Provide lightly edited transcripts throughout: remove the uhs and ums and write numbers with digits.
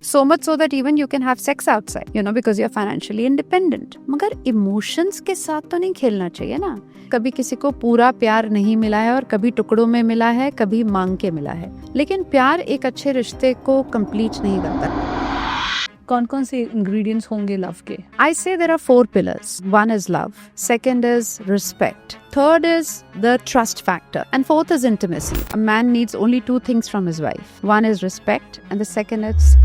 So much so that even you can have sex outside, because you're financially independent. मगर emotions के साथ तो नहीं खेलना चाहिए ना। कभी किसी को पूरा प्यार नहीं मिला है और कभी टुकड़ों में मिला है, कभी मांग के मिला है, लेकिन प्यार एक अच्छे रिश्ते को कंप्लीट नहीं करता। कौन कौन से इंग्रेडिएंट्स होंगे लव के? I say there are 4 pillars. One is love, second is respect, third is the trust factor, and fourth is intimacy. A man needs only 2 things from his wife. One is respect and the second is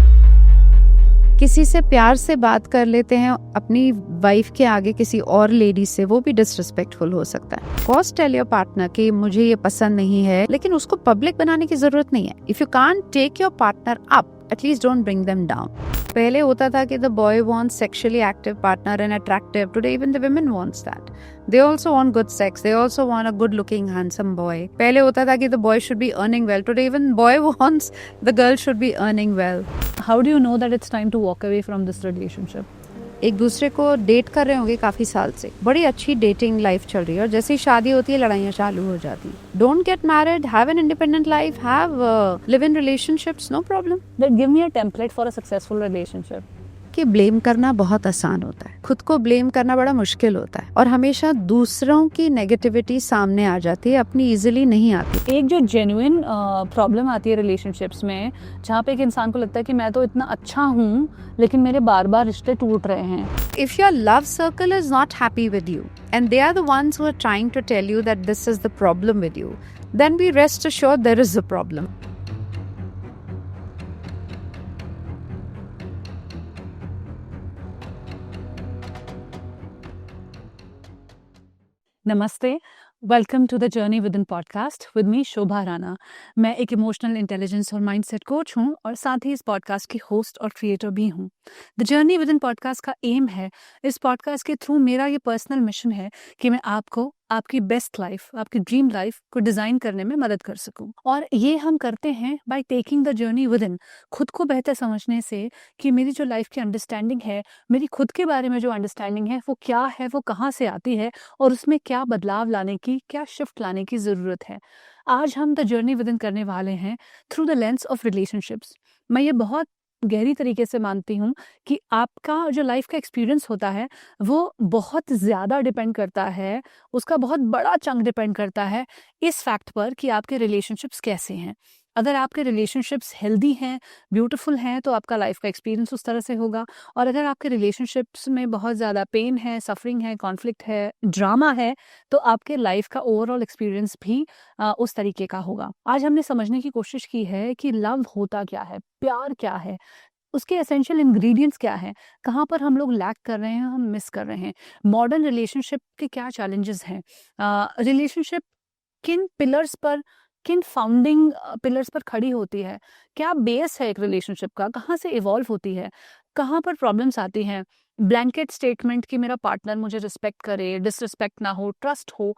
किसी से प्यार से बात कर लेते हैं अपनी wife के आगे किसी और लेडी से, वो भी डिसरिस्पेक्टफुल हो सकता है। First tell your partner कि मुझे ये पसंद नहीं है, लेकिन उसको पब्लिक बनाने की जरूरत नहीं है। If you can't take your partner up, at least don't bring them down. पहले होता था कि the boy wants sexually active partner and attractive. Today even the women wants that. They also want good sex. They also want a good looking handsome boy. पहले होता था कि the boy should be earning well. Today even boy wants the girl should be earning well. How do you know that it's time to walk away from this relationship? एक दूसरे को date कर रहे होंगे काफी साल से, बड़ी अच्छी डेटिंग लाइफ चल रही है और जैसे ही शादी होती है लड़ाइयाँ चालू हो जाती हैं। Don't get married, have an independent life, have live in relationships, no problem. Then give me a template for a successful relationship. कि ब्लेम करना बहुत आसान होता है, खुद को ब्लेम करना बड़ा मुश्किल होता है और हमेशा दूसरों की नेगेटिविटी सामने आ जाती है, अपनी इजीली नहीं आती। एक जो जेन्युइन प्रॉब्लम आती है रिलेशनशिप्स में, जहाँ पे एक इंसान को लगता है कि मैं तो इतना अच्छा हूँ लेकिन मेरे बार बार रिश्ते टूट रहे हैं। If your love circle is not happy with you and they are the ones who are trying to tell you that this is the problem with you, then be rest assured there is a problem. नमस्ते, welcome to the journey within podcast with me Shobha Rana. मैं एक emotional intelligence और mindset coach हूँ और साथ ही इस podcast की host और क्रिएटर भी हूँ। The journey within podcast का एम है, इस पॉडकास्ट के थ्रू मेरा ये पर्सनल मिशन है कि मैं आपको आपकी बेस्ट लाइफ, आपकी ड्रीम लाइफ को डिज़ाइन करने में मदद कर सकूं। और ये हम करते हैं by taking the journey with in, खुद को बेहतर समझने से कि मेरी जो लाइफ की अंडरस्टैंडिंग है, मेरी खुद के बारे में जो अंडरस्टैंडिंग है वो क्या है, वो कहाँ से आती है और उसमें क्या बदलाव लाने की, क्या शिफ्ट लाने की ज़रूरत है। आज हम द जर्नी विद इन करने वाले हैं through the lens of relationships. मैं ये बहुत गहरी तरीके से मानती हूँ कि आपका जो लाइफ का एक्सपीरियंस होता है वो बहुत ज़्यादा डिपेंड करता है, उसका बहुत बड़ा चंक डिपेंड करता है इस फैक्ट पर कि आपके रिलेशनशिप्स कैसे हैं। अगर आपके रिलेशनशिप्स हेल्दी हैं, ब्यूटीफुल हैं, तो आपका लाइफ का एक्सपीरियंस उस तरह से होगा। और अगर आपके रिलेशनशिप्स में बहुत ज़्यादा पेन है, सफरिंग है, कॉन्फ्लिक्ट है, ड्रामा है, तो आपके लाइफ का ओवरऑल एक्सपीरियंस भी उस तरीके का होगा। आज हमने समझने की कोशिश की है कि लव होता क्या है, प्यार क्या है, उसके एसेंशियल इंग्रेडिएंट्स क्या हैं, कहाँ पर हम लोग लैक कर रहे हैं, हम मिस कर रहे हैं, मॉडर्न रिलेशनशिप के क्या चैलेंजेस हैं, रिलेशनशिप किन पिलर्स पर, किन फाउंडिंग पिलर्स पर खड़ी होती है, क्या बेस है एक रिलेशनशिप का, कहाँ से इवॉल्व होती है, कहाँ पर प्रॉब्लम्स आती हैं, ब्लैंकेट स्टेटमेंट कि मेरा पार्टनर मुझे रिस्पेक्ट करे, डिसरिस्पेक्ट ना हो, ट्रस्ट हो,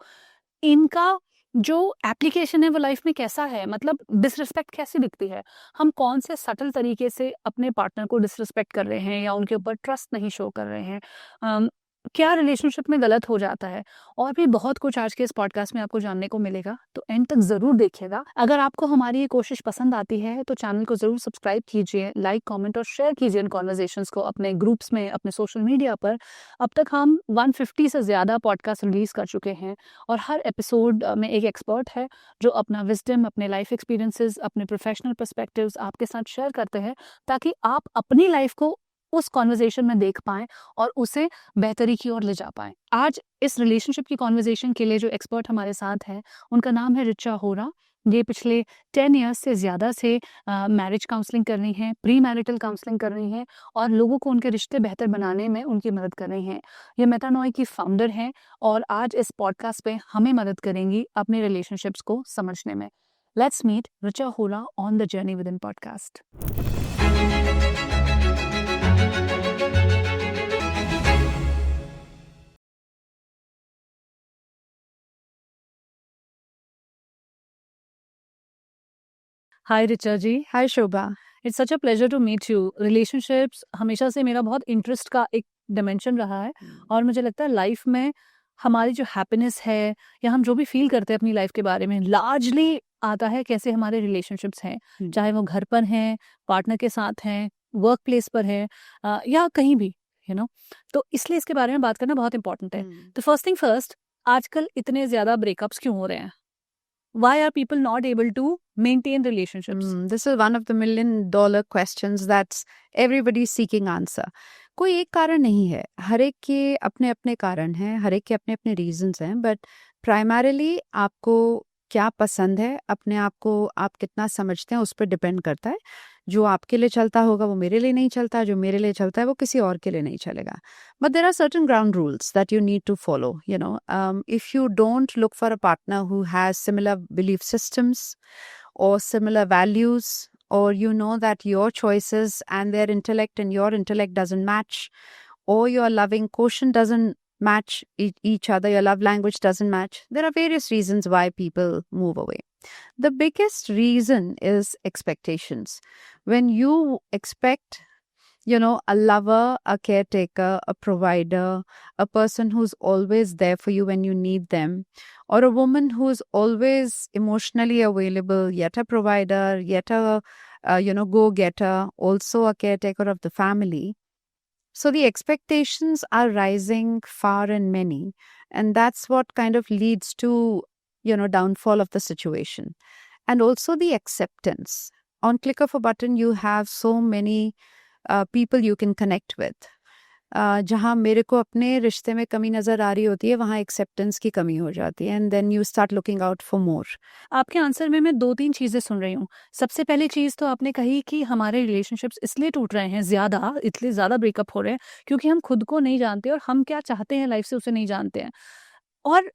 इनका जो एप्लीकेशन है वो लाइफ में कैसा है, मतलब डिसरिस्पेक्ट कैसी दिखती है, हम कौन से सटल तरीके से अपने पार्टनर को डिसरिस्पेक्ट कर रहे हैं या उनके ऊपर ट्रस्ट नहीं शो कर रहे हैं, क्या रिलेशनशिप में गलत हो जाता है, और भी बहुत कुछ आज के इस पॉडकास्ट में आपको जानने को मिलेगा। तो एंड तक ज़रूर देखिएगा। अगर आपको हमारी ये कोशिश पसंद आती है तो चैनल को ज़रूर सब्सक्राइब कीजिए, लाइक, कमेंट और शेयर कीजिए इन कॉन्वर्जेशंस को अपने ग्रुप्स में, अपने सोशल मीडिया पर। अब तक हम 150 से ज़्यादा पॉडकास्ट रिलीज़ कर चुके हैं और हर एपिसोड में एक एक्सपर्ट है जो अपना विजडम, अपने लाइफ एक्सपीरियंसेस, अपने प्रोफेशनल पर्सपेक्टिव्स आपके साथ शेयर करते हैं ताकि आप अपनी लाइफ को उस कॉन्वर्जेशन में देख पाएं और उसे बेहतरी की ओर ले जा पाएं। आज इस रिलेशनशिप की कॉन्वर्जेशन के लिए जो एक्सपर्ट हमारे साथ हैं उनका नाम है रिचा होरा। ये पिछले 10 ईयर्स से ज़्यादा से मैरिज काउंसलिंग कर रही हैं, प्री मैरिटल काउंसलिंग कर रही हैं और लोगों को उनके रिश्ते बेहतर बनाने में उनकी मदद कर रही हैं। ये मेटानॉय की फाउंडर हैं और आज इस पॉडकास्ट पे हमें मदद करेंगी अपने रिलेशनशिप्स को समझने में। Let's meet Richa Hora on the journey within podcast. Hi Richa ji. Hi Shobha. It's such a pleasure to meet you. Relationships हमेशा से मेरा बहुत इंटरेस्ट का एक डिमेंशन रहा है और मुझे लगता है लाइफ में हमारी जो हैप्पीनेस है या हम जो भी फील करते हैं अपनी लाइफ के बारे में लार्जली आता है कैसे हमारे रिलेशनशिप्स हैं, चाहे वो घर पर हैं, पार्टनर के साथ हैं, वर्क प्लेस पर है या कहीं भी, यू नो। तो इसलिए इसके बारे में बात करना बहुत इंपॉर्टेंट है। तो फर्स्ट थिंग फर्स्ट, आजकल इतने ज्यादा ब्रेकअप्स क्यों हो रहे हैं? Why are people not able to maintain relationships? This is one of the $1 million questions that's everybody seeking answer. कोई एक कारण नहीं है, हर एक के अपने अपने कारण हैं, हर एक के अपने अपने रीजंस हैं, बट प्राइमरीली आपको क्या पसंद है, अपने आप को आप कितना समझते हैं, उस पर डिपेंड करता है। जो आपके लिए चलता होगा वो मेरे लिए नहीं चलता, जो मेरे लिए चलता है वो किसी और के लिए नहीं चलेगा। But there are certain ground rules that you need to follow. If you don't look for a partner who has similar belief systems or similar values, or you know that your choices and their intellect and your intellect doesn't match, or your loving quotient doesn't match each other, your love language doesn't match, there are various reasons why people move away. The biggest reason is expectations. When you expect a lover, a caretaker, a provider, a person who's always there for you when you need them, or a woman who's always emotionally available, yet a provider, yet a go-getter, also a caretaker of the family. So the expectations are rising far and many, and that's what kind of leads to, downfall of the situation. And also the acceptance. On click of a button, you have so many people you can connect with. जहाँ मेरे को अपने रिश्ते में कमी नजर आ रही होती है, वहाँ एक्सेप्टेंस की कमी हो जाती है, and then you start looking out for more. आपके आंसर में मैं 2-3 चीजें सुन रही हूँ। सबसे पहली चीज तो आपने कही कि हमारे रिलेशनशिप्स इसलिए टूट रहे हैं, इतने ज्यादा ब्रेकअप हो रहे हैं क्योंकि हम खुद को नहीं जानते और हम क्या चाहते हैं लाइफ से उसे नहीं जानते हैं। और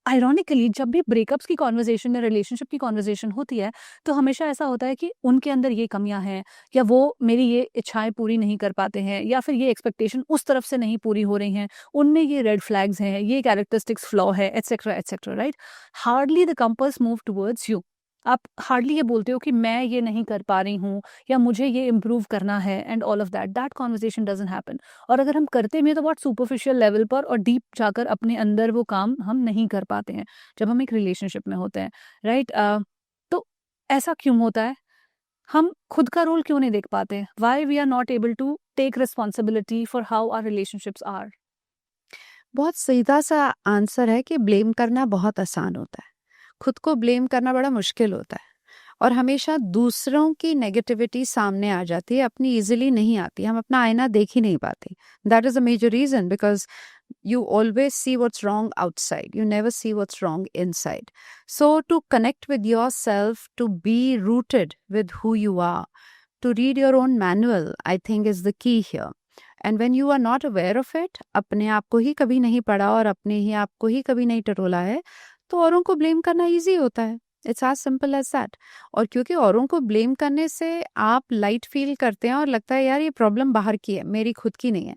आयरॉनिकली जब भी ब्रेकअप्स की कॉन्वर्जेशन या रिलेशनशिप की कॉन्वर्जेशन होती है तो हमेशा ऐसा होता है कि उनके अंदर ये कमियां हैं, या वो मेरी ये इच्छाएं पूरी नहीं कर पाते हैं, या फिर ये एक्सपेक्टेशन उस तरफ से नहीं पूरी हो रही हैं, उनमें ये रेड फ्लैग्स हैं, ये कैरेक्टरिस्टिक्स फ्लॉ है, etcetera etcetera, right? Hardly the compass move towards you. आप हार्डली ये बोलते हो कि मैं ये नहीं कर पा रही हूँ या मुझे ये इम्प्रूव करना है, and all of that conversation doesn't happen. और अगर हम करते भी हैं तो बहुत सुपरफिशियल लेवल पर, और डीप जाकर अपने अंदर वो काम हम नहीं कर पाते हैं जब हम एक रिलेशनशिप में होते हैं, राइट? तो ऐसा क्यों होता है? हम खुद का रोल क्यों नहीं देख पाते? Why we are not able to take responsibility for how our relationships are? बहुत सीधा सा आंसर है कि ब्लेम करना बहुत आसान होता है, खुद को ब्लेम करना बड़ा मुश्किल होता है, और हमेशा दूसरों की नेगेटिविटी सामने आ जाती है, अपनी इजीली नहीं आती, हम अपना आईना देख ही नहीं पाते। That is a major reason, because you always see what's wrong outside, you never see what's wrong inside. So to connect with yourself, to be rooted with who you are, to read your own manual, I think is the key here. And when you are not aware of it, अपने आप को ही कभी नहीं पढ़ा और अपने ही आप को ही कभी नहीं टटोला है, तो औरों को ब्लेम करना ईजी होता है। It's as simple as that. और क्योंकि औरों को ब्लेम करने से आप लाइट फील करते हैं और लगता है यार ये प्रॉब्लम बाहर की है, मेरी खुद की नहीं है,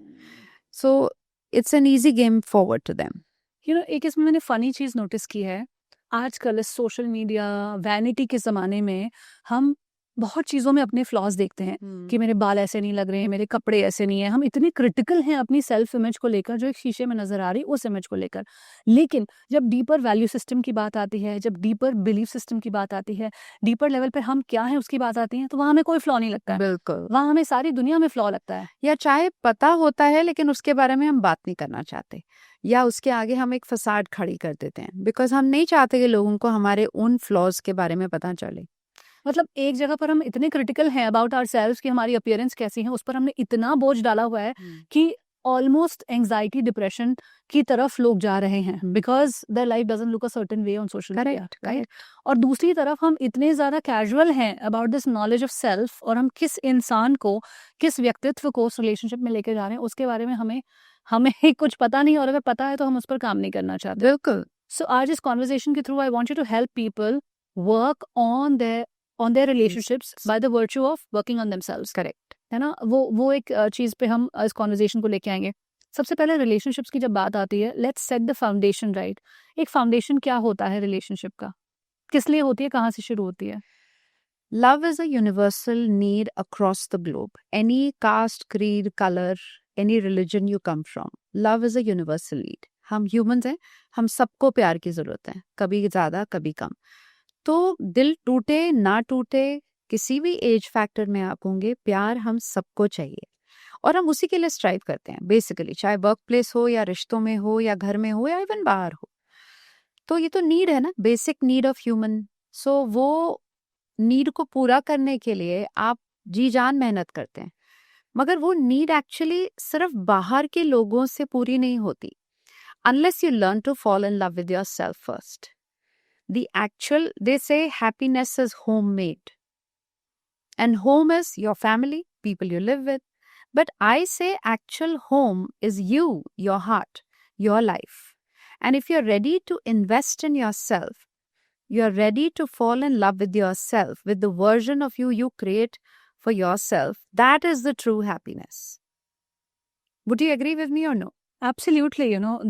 so it's an easy game forward to them. एक इसमें मैंने फनी चीज नोटिस की है, आजकल इस सोशल मीडिया वैनिटी के ज़माने में हम बहुत चीज़ों में अपने फ्लॉज देखते हैं कि मेरे बाल ऐसे नहीं लग रहे हैं, मेरे कपड़े ऐसे नहीं हैं। हम इतने क्रिटिकल हैं अपनी सेल्फ इमेज को लेकर, जो एक शीशे में नज़र आ रही उस इमेज को लेकर। लेकिन जब डीपर वैल्यू सिस्टम की बात आती है, जब डीपर बिलीफ सिस्टम की बात आती है, डीपर लेवल पर हम क्या हैं उसकी बात आती है, तो वहाँ हमें कोई फ्लॉ नहीं लगता है। बिल्कुल, वहाँ हमें सारी दुनिया में फ्लॉ लगता है, या चाहे पता होता है लेकिन उसके बारे में हम बात नहीं करना चाहते, या उसके आगे हम एक फसाद खड़ी कर देते हैं, बिकॉज हम नहीं चाहते कि लोगों को हमारे उन फ्लॉज के बारे में पता चले। मतलब एक जगह पर हम इतने क्रिटिकल हैं अबाउट आवरसेल्व्स कि हमारी अपीयरेंस कैसी है उस पर हमने इतना बोझ डाला हुआ है कि ऑलमोस्ट एंजाइटी डिप्रेशन की तरफ लोग जा रहे हैं, because their life doesn't look a certain way on social media, right? और दूसरी तरफ हम इतने ज्यादा कैजुअल हैं about this knowledge of self, और हम किस इंसान को, किस व्यक्तित्व को उस रिलेशनशिप में लेके जा रहे हैं उसके बारे में हमें कुछ पता नहीं, और अगर पता है तो हम उस पर काम नहीं करना चाहते। बिल्कुल। सो आज इस कॉन्वर्सेशन के through I want you to help people work on their relationships by the virtue of working on themselves, correct? है ना? वो एक चीज पे हम इस कॉन्वर्सेशन को लेके आएंगे। सबसे पहले रिलेशनशिप्स की जब बात आती है, let's set the foundation, right? एक फाउंडेशन क्या होता है रिलेशनशिप का, किस लिए होती है, कहाँ से शुरू होती है? Love is a universal need across the globe. Any caste, creed, color, any religion you come from, love is a universal need. हम humans हैं, हम सबको प्यार की जरूरत है, कभी ज्यादा कभी कम। तो दिल टूटे ना टूटे, किसी भी एज फैक्टर में आप होंगे, प्यार हम सबको चाहिए और हम उसी के लिए स्ट्राइव करते हैं बेसिकली, चाहे वर्क प्लेस हो या रिश्तों में हो या घर में हो या इवन बाहर हो। तो ये तो नीड है ना, बेसिक नीड ऑफ ह्यूमन। सो वो नीड को पूरा करने के लिए आप जी जान मेहनत करते हैं, मगर वो नीड एक्चुअली सिर्फ बाहर के लोगों से पूरी नहीं होती unless you learn to fall in love with yourself first. They say happiness is homemade. And home is your family, people you live with. But I say actual home is you, your heart, your life. And if you're ready to invest in yourself, you're ready to fall in love with yourself, with the version of you create for yourself, that is the true happiness. Would you agree with me or no? Absolutely,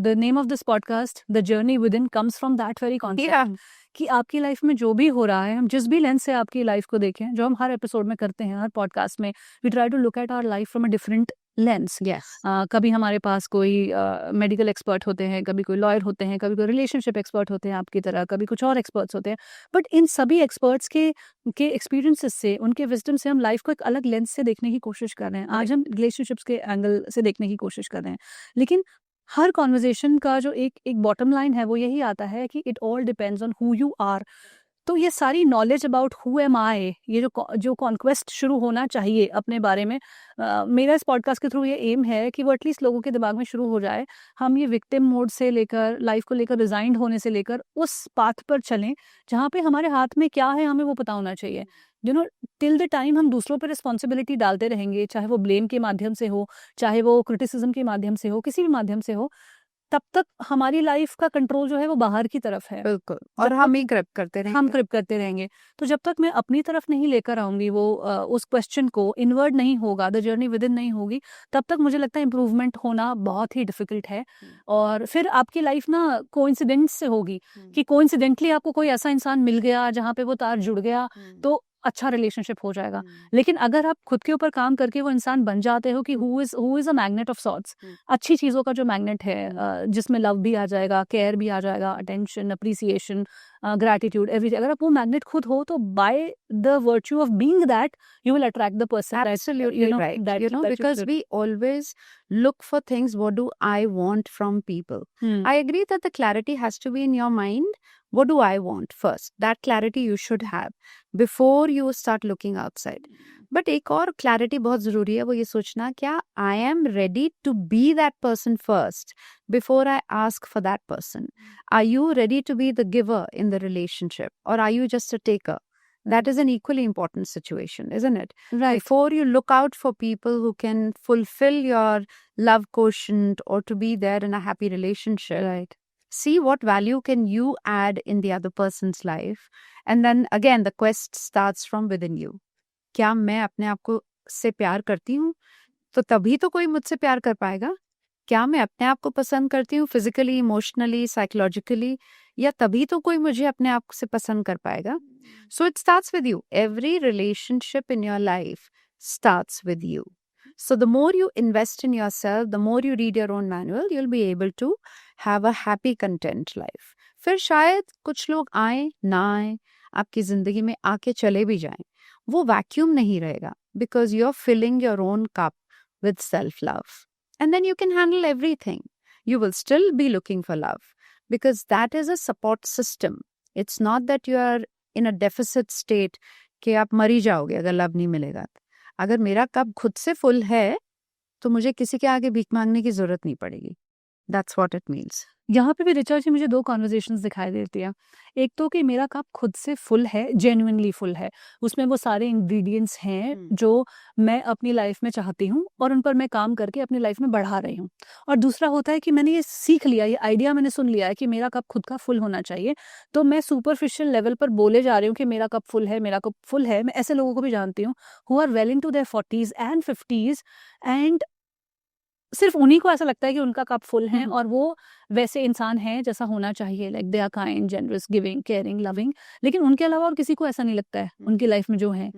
the name of this podcast, The Journey Within, comes from that very concept. Yeah. कि आपकी life में जो भी हो रहा है, हम जिस भी लेंस से आपकी लाइफ को देखें, जो हम हर एपिसोड में करते हैं, हर पॉडकास्ट में, we try to look at our life from a different lens. Yes. कभी हमारे पास कोई मेडिकल एक्सपर्ट होते हैं, कभी कोई लॉयर होते हैं, कभी कोई रिलेशनशिप एक्सपर्ट होते हैं आपकी तरह, कभी कुछ और एक्सपर्ट्स होते हैं। बट इन सभी एक्सपर्ट्स के एक्सपीरियंसेस से, उनके विजडम से हम लाइफ को एक अलग लेंस से देखने की कोशिश कर रहे हैं। आज हम रिलेशनशिप्स के एंगल से देखने की कोशिश कर रहे हैं, लेकिन हर कॉन्वर्जेशन का जो एक बॉटम लाइन है वो यही आता है कि it all depends on who you are. तो ये सारी knowledge about who am I, ये जो कॉन्क्वेस्ट शुरू होना चाहिए अपने बारे में, मेरा इस पॉडकास्ट के थ्रू ये एम है कि वो एटलीस्ट लोगों के दिमाग में शुरू हो जाए। हम ये विक्टिम मोड से लेकर, लाइफ को लेकर रिजाइंड होने से लेकर उस पाथ पर चलें जहाँ पे हमारे हाथ में क्या है हमें वो पता होना चाहिए। टिल द टाइम हम दूसरों पर रिस्पॉन्सिबिलिटी डालते रहेंगे, चाहे वो ब्लेम के माध्यम से हो, चाहे वो क्रिटिसिज्म के माध्यम से हो, किसी भी माध्यम से हो, तब तक हमारी लाइफ का कंट्रोल जो है वो बाहर की तरफ है। बिल्कुल, और हम ही ग्रिप करते रहेंगे। हम ग्रिप करते रहेंगे। तो जब तक मैं अपनी तरफ नहीं लेकर आऊंगी वो उस क्वेश्चन को, इनवर्ड नहीं होगा, द जर्नी विद इन नहीं होगी, तब तक मुझे लगता है इम्प्रूवमेंट होना बहुत ही डिफिकल्ट है। और फिर आपकी लाइफ ना कोइंसिडेंस से होगी कि कोइंसिडेंटली आपको कोई ऐसा इंसान मिल गया जहाँ पे वो तार जुड़ गया तो अच्छा रिलेशनशिप हो जाएगा। लेकिन अगर आप खुद के ऊपर काम करके वो इंसान बन जाते हो कि who is a magnet of sorts, अच्छी चीज़ों का जो मैग्नेट है, जिसमें लव भी आ जाएगा, केयर भी आ जाएगा, अटेंशन, अप्रिसिएशन, ग्रैटिट्यूड, एवरीथिंग, अगर आप वो मैग्नेट खुद हो तो by the virtue of being that you will attract the person. Absolutely right. Because we always look for things, what do I want from people? I agree that the clarity has to be in your mind. What do I want first? That clarity you should have before you start looking outside. But एक और clarity बहुत ज़रूरी है, वो ये सोचना क्या I am ready to be that person first before I ask for that person. Are you ready to be the giver in the relationship, or are you just a taker? That is an equally important situation, isn't it? Right. Before you look out for people who can fulfill your love quotient or to be there in a happy relationship, Right. see what value can you add in the other person's life. And then again, the quest starts from within you. क्या मैं अपने आप को से प्यार करती हूँ? तो तभी तो कोई मुझसे प्यार कर पाएगा। क्या मैं अपने आप को पसंद करती हूँ फिजिकली, इमोशनली, साइकोलॉजिकली, या तभी तो कोई मुझे अपने आप से पसंद कर पाएगा। So it starts with you. Every relationship in your life starts with you. So the more you invest in yourself, the more you read your own manual, you'll be able to have a happy, content life. फिर शायद कुछ लोग आए ना आए, आपकी जिंदगी में आके चले भी जाएं, वो वैक्यूम नहीं रहेगा, because you're filling your own cup with self-love. And then you can handle everything. You will still be looking for love, because that is a support system. It's not that you are in a deficit state कि आप मर ही जाओगे अगर love नहीं मिलेगा। अगर मेरा cup खुद से फुल है तो मुझे किसी के आगे भीख मांगने की जरूरत नहीं पड़ेगी। That's what it means. यहाँ पे भी ऋचा जी मुझे 2 कॉन्वर्जेशंस दिखाई देती हैं। एक तो कि मेरा कप खुद से फुल है, जेन्युइनली फुल है, उसमें वो सारे इंग्रेडिएंट्स हैं जो मैं अपनी लाइफ में चाहती हूँ और उन पर मैं काम करके अपनी लाइफ में बढ़ा रही हूँ। और दूसरा होता है कि मैंने ये सीख लिया, ये आइडिया मैंने सुन लिया है कि मेरा कप खुद का फुल होना चाहिए, तो मैं सुपरफिशियल लेवल पर बोले जा रही हूँ कि मेरा कप फुल है, मेरा कप फुल है। मैं ऐसे लोगों को भी जानती हूँ who are well into their 40s and 50s and सिर्फ उन्हीं को ऐसा लगता है कि उनका कप फुल है हम्म। और वो वैसे इंसान है जैसा होना चाहिए, like they are kind, generous, giving, caring, loving, लेकिन उनके अलावा और किसी को ऐसा नहीं लगता है उनकी लाइफ में जो है।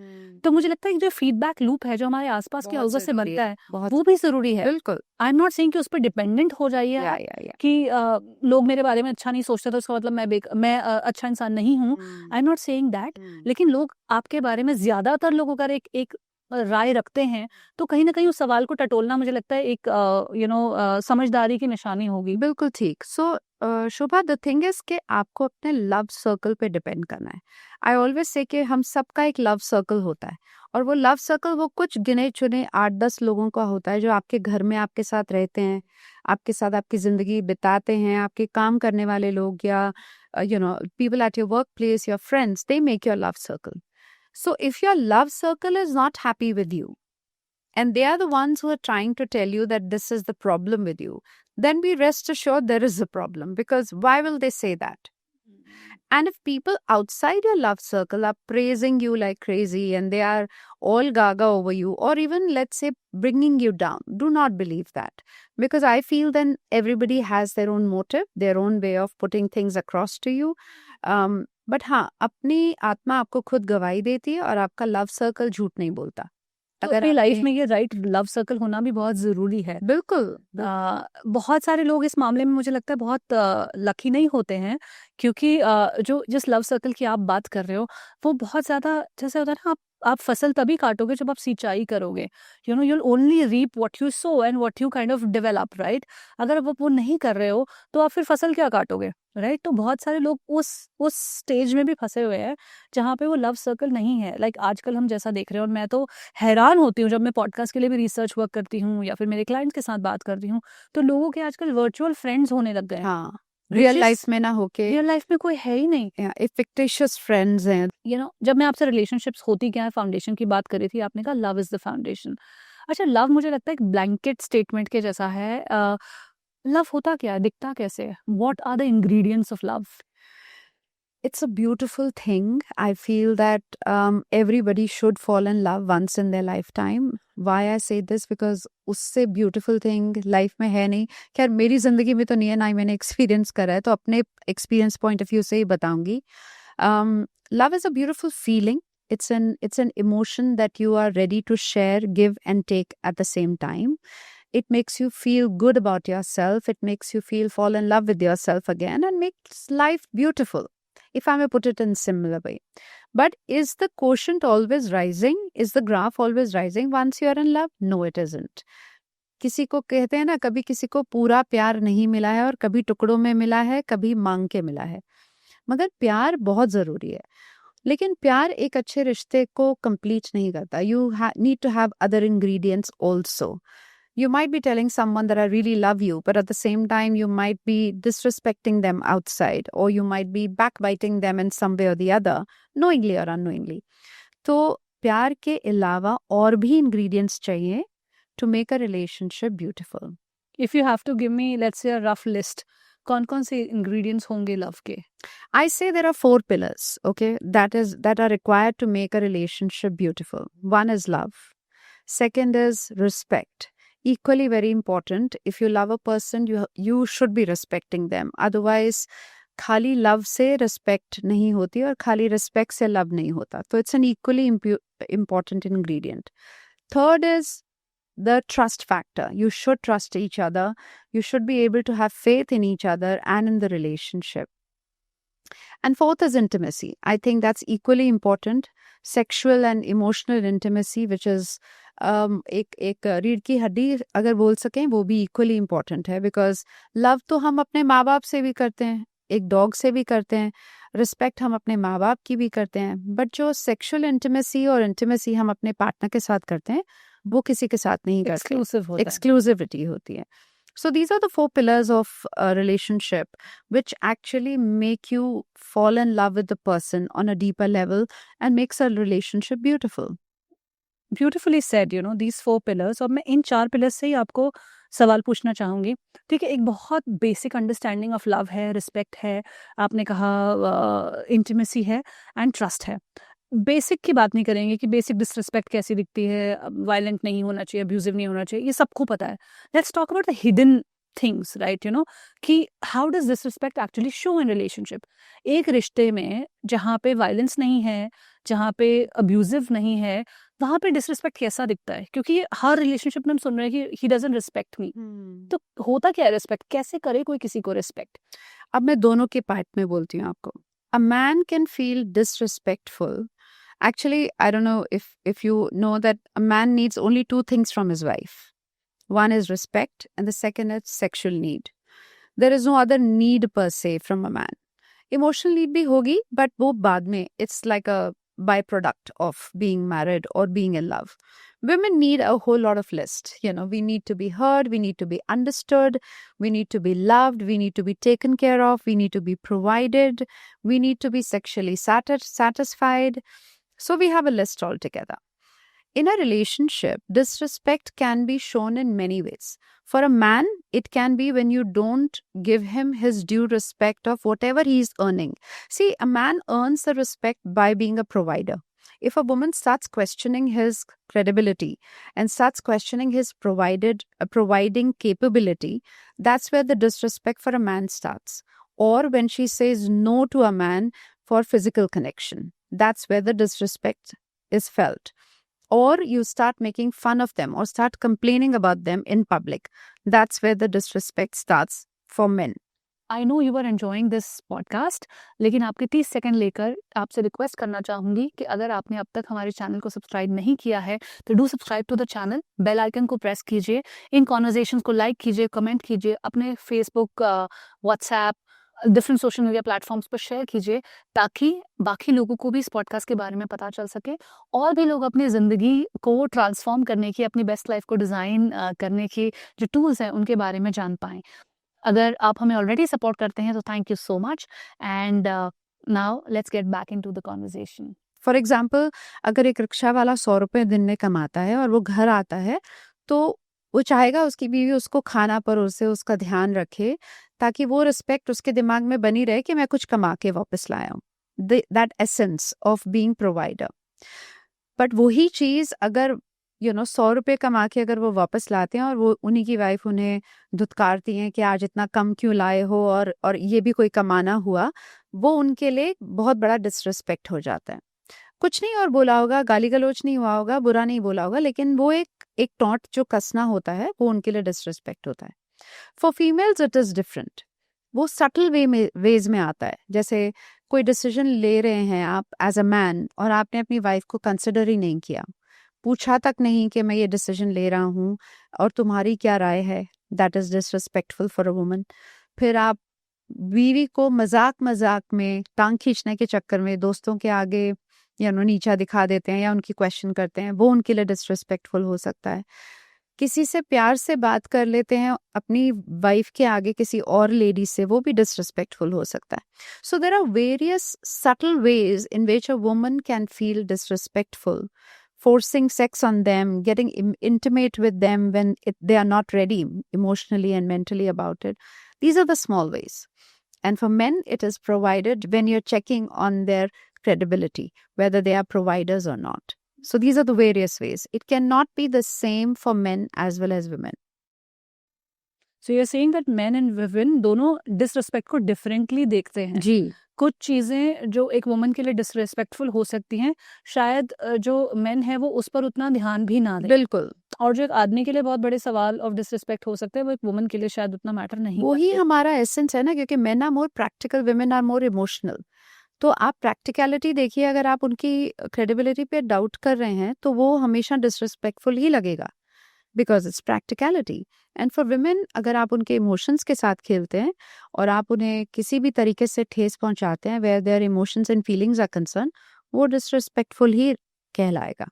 तो मुझे लगता है कि जो फीडबैक लूप है जो हमारे आसपास के बहुत हाउसेस से जरूरी बनता है, है बहुत वो भी ज़रूरी है। बिल्कुल। आई एम नॉट सेइंग कि उस पर डिपेंडेंट हो जाइए या आप या कि लोग मेरे बारे में अच्छा नहीं सोचते तो उसका मतलब मैं अच्छा इंसान नहीं हूँ। आई एम नॉट सेइंग दैट, लेकिन लोग आपके बारे में ज़्यादातर लोग अगर एक एक राय रखते हैं तो कहीं ना कहीं उस सवाल को टटोलना मुझे लगता है एक समझदारी की निशानी होगी। बिल्कुल ठीक। सो शोभा, द थिंग इज कि आपको अपने लव सर्कल पे डिपेंड करना है। आई ऑलवेज से कि हम सबका एक लव सर्कल होता है, और वो लव सर्कल वो कुछ गिने चुने 8-10 लोगों का होता है जो आपके घर में आपके साथ रहते हैं, आपके साथ आपकी जिंदगी बिताते हैं, आपके काम करने वाले लोग, या people at your work place, your friends, they make your love circle. So if your love circle is not happy with you, and they are the ones who are trying to tell you that this is the problem with you, then be rest assured there is a problem, because why will they say that? And if people outside your love circle are praising you like crazy and they are all gaga over you, or even let's say bringing you down, do not believe that. Because I feel then everybody has their own motive, their own way of putting things across to you. But हाँ, अपनी आत्मा आपको खुद गवाही देती है और आपका लव सर्कल झूठ नहीं बोलता। तो अगर अपनी लाइफ आपने में ये राइट लव सर्कल होना भी बहुत ज़रूरी है। बिल्कुल बहुत सारे लोग इस मामले में मुझे लगता है बहुत लकी नहीं होते हैं, क्योंकि जो जिस लव सर्कल की आप बात कर रहे हो वो बहुत ज़्यादा जैसे होता है ना, आप फसल तभी काटोगे जब आप सिंचाई करोगे। You'll only reap what you sow and what you kind of develop, right? अगर आप वो नहीं कर रहे हो तो आप फिर फसल क्या काटोगे, राइट? तो बहुत सारे लोग उस स्टेज में भी फंसे हुए हैं जहाँ पे वो लव सर्कल नहीं है। लाइक आजकल हम जैसा देख रहे हैं, और मैं तो हैरान होती हूँ जब मैं पॉडकास्ट के लिए भी रिसर्च वर्क करती हूँ या फिर मेरे क्लाइंट्स के साथ बात करती हूँ, तो लोगों के आजकल वर्चुअल फ्रेंड्स होने लग गए हैं। हाँ, which रियल is- लाइफ में ना होके रियल लाइफ में कोई है ही नहीं। फिक्टिशियस फ्रेंड्स हैं। जब मैं आपसे रिलेशनशिप्स होती क्या है, फाउंडेशन की बात करी थी, आपने कहा लव इज द फाउंडेशन। अच्छा, लव मुझे लगता है एक ब्लैंकेट स्टेटमेंट के जैसा है। लव होता क्या है, दिखता कैसे है? What are the ingredients of love? It's a beautiful thing. I feel that everybody should fall in love once in their lifetime. Why I say this? Because उससे beautiful thing life में है नहीं। खैर मेरी जिंदगी में तो नहीं है, ना ही मैंने एक्सपीरियंस करा है, तो अपने एक्सपीरियंस पॉइंट ऑफ व्यू से ही बताऊंगी। Love is a beautiful feeling. It's an emotion that you are ready to share, give and take at the same time. It makes you feel good about yourself. It makes you fall in love with yourself again, and makes life beautiful, if I may put it in similar way. But is the quotient always rising? Is the graph always rising once you are in love? No, it isn't. किसी को कहते हैं ना, कभी किसी को पूरा प्यार नहीं मिला है और कभी टुकड़ों में मिला है, कभी मांग के मिला है। मगर प्यार बहुत जरूरी है, लेकिन प्यार एक अच्छे रिश्ते को कंप्लीट नहीं करता। You need to have other ingredients also. You might be telling someone that I really love you, but at the same time, you might be disrespecting them outside, or you might be backbiting them in some way or the other, knowingly or unknowingly. तो प्यार के अलावा और भी ingredients चाहिए to make a relationship beautiful. If you have to give me let's say a rough list, कौन कौन से इंग्रेडिएंट्स होंगे लव के? I say there are 4 pillars, okay, that are required to make a relationship beautiful. One is love. Second is respect. Equally very important. If you love a person, you should be respecting them. Otherwise, खाली love से respect नहीं होती और खाली respect से love नहीं होता. So it's an equally important ingredient. Third is the trust factor. You should trust each other. You should be able to have faith in each other and in the relationship. And fourth is intimacy. I think that's equally important. Sexual and emotional intimacy, which is एक रीढ़ की हड्डी अगर बोल सकें, वो भी equally important है। बिकॉज लव तो हम अपने माँ बाप से भी करते हैं, एक डॉग से भी करते हैं, रिस्पेक्ट हम अपने माँ बाप की भी करते हैं, बट जो सेक्सुअल इंटीमेसी और इंटीमेसी हम अपने पार्टनर के साथ करते हैं वो किसी के साथ नहीं करते। एक्सक्लूसिविटी होती है। So these are the 4 pillars of a relationship which actually make you fall in love with the person on a deeper level and makes a relationship beautiful. Beautifully said, these 4 pillars. और मैं इन 4 pillars से ही आपको सवाल पूछना चाहूँगी। ठीक है, एक बहुत बेसिक अंडरस्टैंडिंग ऑफ लव है, रिस्पेक्ट है, आपने कहा इंटीमेसी है एंड ट्रस्ट है। बेसिक की बात नहीं करेंगे कि बेसिक डिसरिस्पेक्ट कैसी दिखती है, वायलेंट नहीं होना चाहिए, अब्यूजिव नहीं होना चाहिए, ये सबको पता है. Let's talk about the hidden things, right? कि how does disrespect actually show in relationship. एक रिश्ते में जहाँ पे वायलेंस नहीं है, जहाँ पे अब्यूजिव नहीं है, वहाँ पे डिसरिस्पेक्ट कैसा दिखता है? क्योंकि हर रिलेशनशिप में हम सुन रहे हैं कि ही डजंट रिस्पेक्ट मी. तो होता क्या है रिस्पेक्ट? कैसे करे कोई किसी को रिस्पेक्ट? अब मैं दोनों के पार्ट में बोलती हूँ आपको. A man can feel disrespectful. Actually, I don't know if you know that a man needs only two things from his wife. One is respect, and the second is sexual need. There is no other need per se from a man. Emotional need भी होगी, but वो बाद में. It's like a byproduct of being married or being in love. Women need a whole lot of list. We need to be heard, we need to be understood, we need to be loved, we need to be taken care of, we need to be provided, we need to be sexually satisfied. So we have a list altogether. In a relationship, disrespect can be shown in many ways. For a man, it can be when you don't give him his due respect of whatever he is earning. See, a man earns the respect by being a provider. If a woman starts questioning his credibility and starts questioning his providing capability, that's where the disrespect for a man starts. Or when she says no to a man for physical connection, that's where the disrespect is felt. Or you start making fun of them or start complaining about them in public. That's where the disrespect starts for men. I know you are enjoying this podcast, लेकिन आपके 30 second लेकर आपसे request करना चाहूँगी कि अगर आपने अब तक हमारे चैनल को सब्सक्राइब नहीं किया है तो do subscribe to the channel, bell icon को प्रेस कीजिए, इन कॉन्वर्जेशंस को लाइक कीजिए, कमेंट कीजिए, अपने Facebook, WhatsApp, different social media platforms पर शेयर कीजिए, ताकि बाकी लोगों को भी इस पॉडकास्ट के बारे में पता चल सके और भी लोग अपनी ज़िंदगी को ट्रांसफॉर्म करने की, अपनी बेस्ट लाइफ को डिज़ाइन करने की जो टूल्स हैं उनके बारे में जान पाएँ. अगर आप हमें ऑलरेडी सपोर्ट करते हैं तो thank you so much, and now let's get back into the conversation. For example, अगर एक रिक्शा वाला 100 रुपये दिन में कमाता है और वो घर आता है तो वो चाहेगा उसकी बीवी उसको खाना परोसे, उसका ध्यान रखे, ताकि वो रिस्पेक्ट उसके दिमाग में बनी रहे कि मैं कुछ कमा के वापस लाया हूँ. That essence of being provider. But वही चीज अगर 100 रुपये कमा के अगर वो वापस लाते हैं और वो उन्हीं की वाइफ उन्हें धुतकारती हैं कि आज इतना कम क्यों लाए हो और ये भी कोई कमाना हुआ, वो उनके लिए बहुत बड़ा डिसरिस्पेक्ट हो जाता है. कुछ नहीं और बोला होगा, गाली गलौज नहीं हुआ होगा, बुरा नहीं बोला होगा, लेकिन वो एक टॉन्ट जो कसना होता है वो उनके लिए डिसरिस्पेक्ट होता है. For females it is different. वो सटल वेज में आता है. जैसे कोई डिसीजन ले रहे हैं आप एज अ मैन और आपने अपनी वाइफ को कंसिडर ही नहीं किया, पूछा तक नहीं कि मैं ये डिसीजन ले रहा हूँ और तुम्हारी क्या राय है. That is disrespectful for a woman. फिर आप बीवी को मजाक में टांग खींचने के चक्कर में दोस्तों के आगे नीचा दिखा देते हैं या उनकी क्वेश्चन करते हैं, वो उनके लिए डिसरिस्पेक्टफुल हो सकता है. किसी से प्यार से बात कर लेते हैं अपनी वाइफ के आगे किसी और लेडी से, वो भी डिसरिस्पेक्टफुल हो सकता है. So there are various subtle ways in which a woman can feel disrespectful. Forcing sex on them, getting intimate with them when they are not ready emotionally and mentally about it. These are the small ways. And for men, it is provided when you're checking on their credibility, whether they are providers or not. So these are the various ways. It cannot be the same for men as well as women. So you're saying that men and women दोनों disrespect को differently देखते हैं. जी. कुछ चीज़ें जो एक woman के लिए डिसरिस्पेक्टफुल हो सकती हैं, शायद जो मेन है वो उस पर उतना ध्यान भी ना दें. बिल्कुल. और जो एक आदमी के लिए बहुत बड़े सवाल ऑफ डिसरिस्पेक्ट हो सकते हैं, वो एक वुमन के लिए शायद उतना मैटर नहीं वही करते. हमारा एसेंस है ना, क्योंकि men are more practical, women are more emotional. तो आप प्रैक्टिकलिटी देखिए, अगर आप उनकी क्रेडिबिलिटी पे डाउट कर रहे हैं तो वो हमेशा डिसरिस्पेक्टफुल ही लगेगा, because it's practicality. And for women, अगर आप उनके इमोशंस के साथ खेलते हैं और आप उन्हें किसी भी तरीके से ठेस पहुंचाते हैं where their emotions and feelings are concern, वो डिसरिस्पेक्टफुल ही कहलाएगा.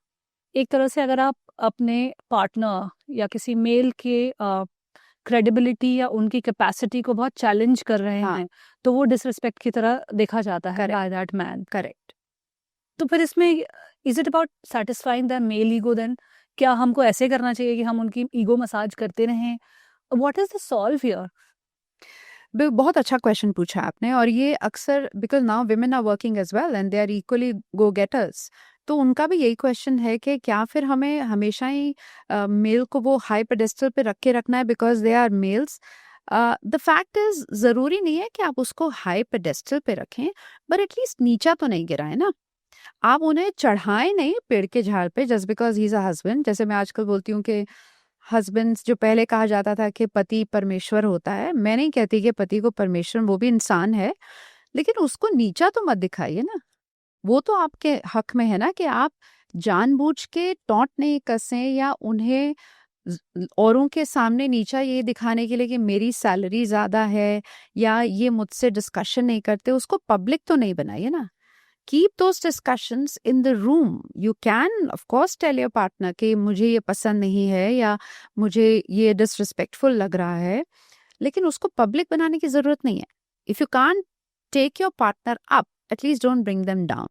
एक तरह से अगर आप अपने पार्टनर या किसी मेल के क्रेडिबिलिटी या उनकी कैपेसिटी को बहुत चैलेंज कर रहे हैं, तो वो डिसरिस्पेक्ट की तरह देखा जाता है बाय दैट मैन. करेक्ट. तो फिर इसमें is it about satisfying the male ego then? क्या हमको ऐसे करना चाहिए कि हम उनकी ईगो मसाज करते रहें? What is the solve here? बहुत अच्छा क्वेश्चन पूछा आपने, और ये अक्सर because now women are working as well and they are equally go getters, तो उनका भी यही क्वेश्चन है कि क्या फिर हमें हमेशा ही मेल को वो हाई पेडेस्टल पे रख के रखना है because they are males. The fact is ज़रूरी नहीं है कि आप उसको हाई पेडेस्टल पे रखें, बट एटलीस्ट नीचा तो नहीं गिराए ना। आप उन्हें चढ़ाएं नहीं पेड़ के झाड़ पे just because he is a husband. जैसे मैं आजकल बोलती हूँ कि हस्बैंड्स, जो पहले कहा जाता था कि पति परमेश्वर होता है, मैं नहीं कहती कि पति को परमेश्वर, वो भी इंसान है, लेकिन उसको नीचा तो मत दिखाइए ना। वो तो आपके हक में है ना कि आप जानबूझ के टॉन्ट नहीं कसें या उन्हें औरों के सामने नीचा ये दिखाने के लिए कि मेरी सैलरी ज्यादा है या ये मुझसे डिस्कशन नहीं करते, उसको पब्लिक तो नहीं बनाइए ना। Keep those discussions in the room. You can of course tell your partner कि मुझे ये पसंद नहीं है या मुझे ये डिसरिस्पेक्टफुल लग रहा है, लेकिन उसको पब्लिक बनाने की जरूरत नहीं है। If you can't take your partner up, at least don't bring them down.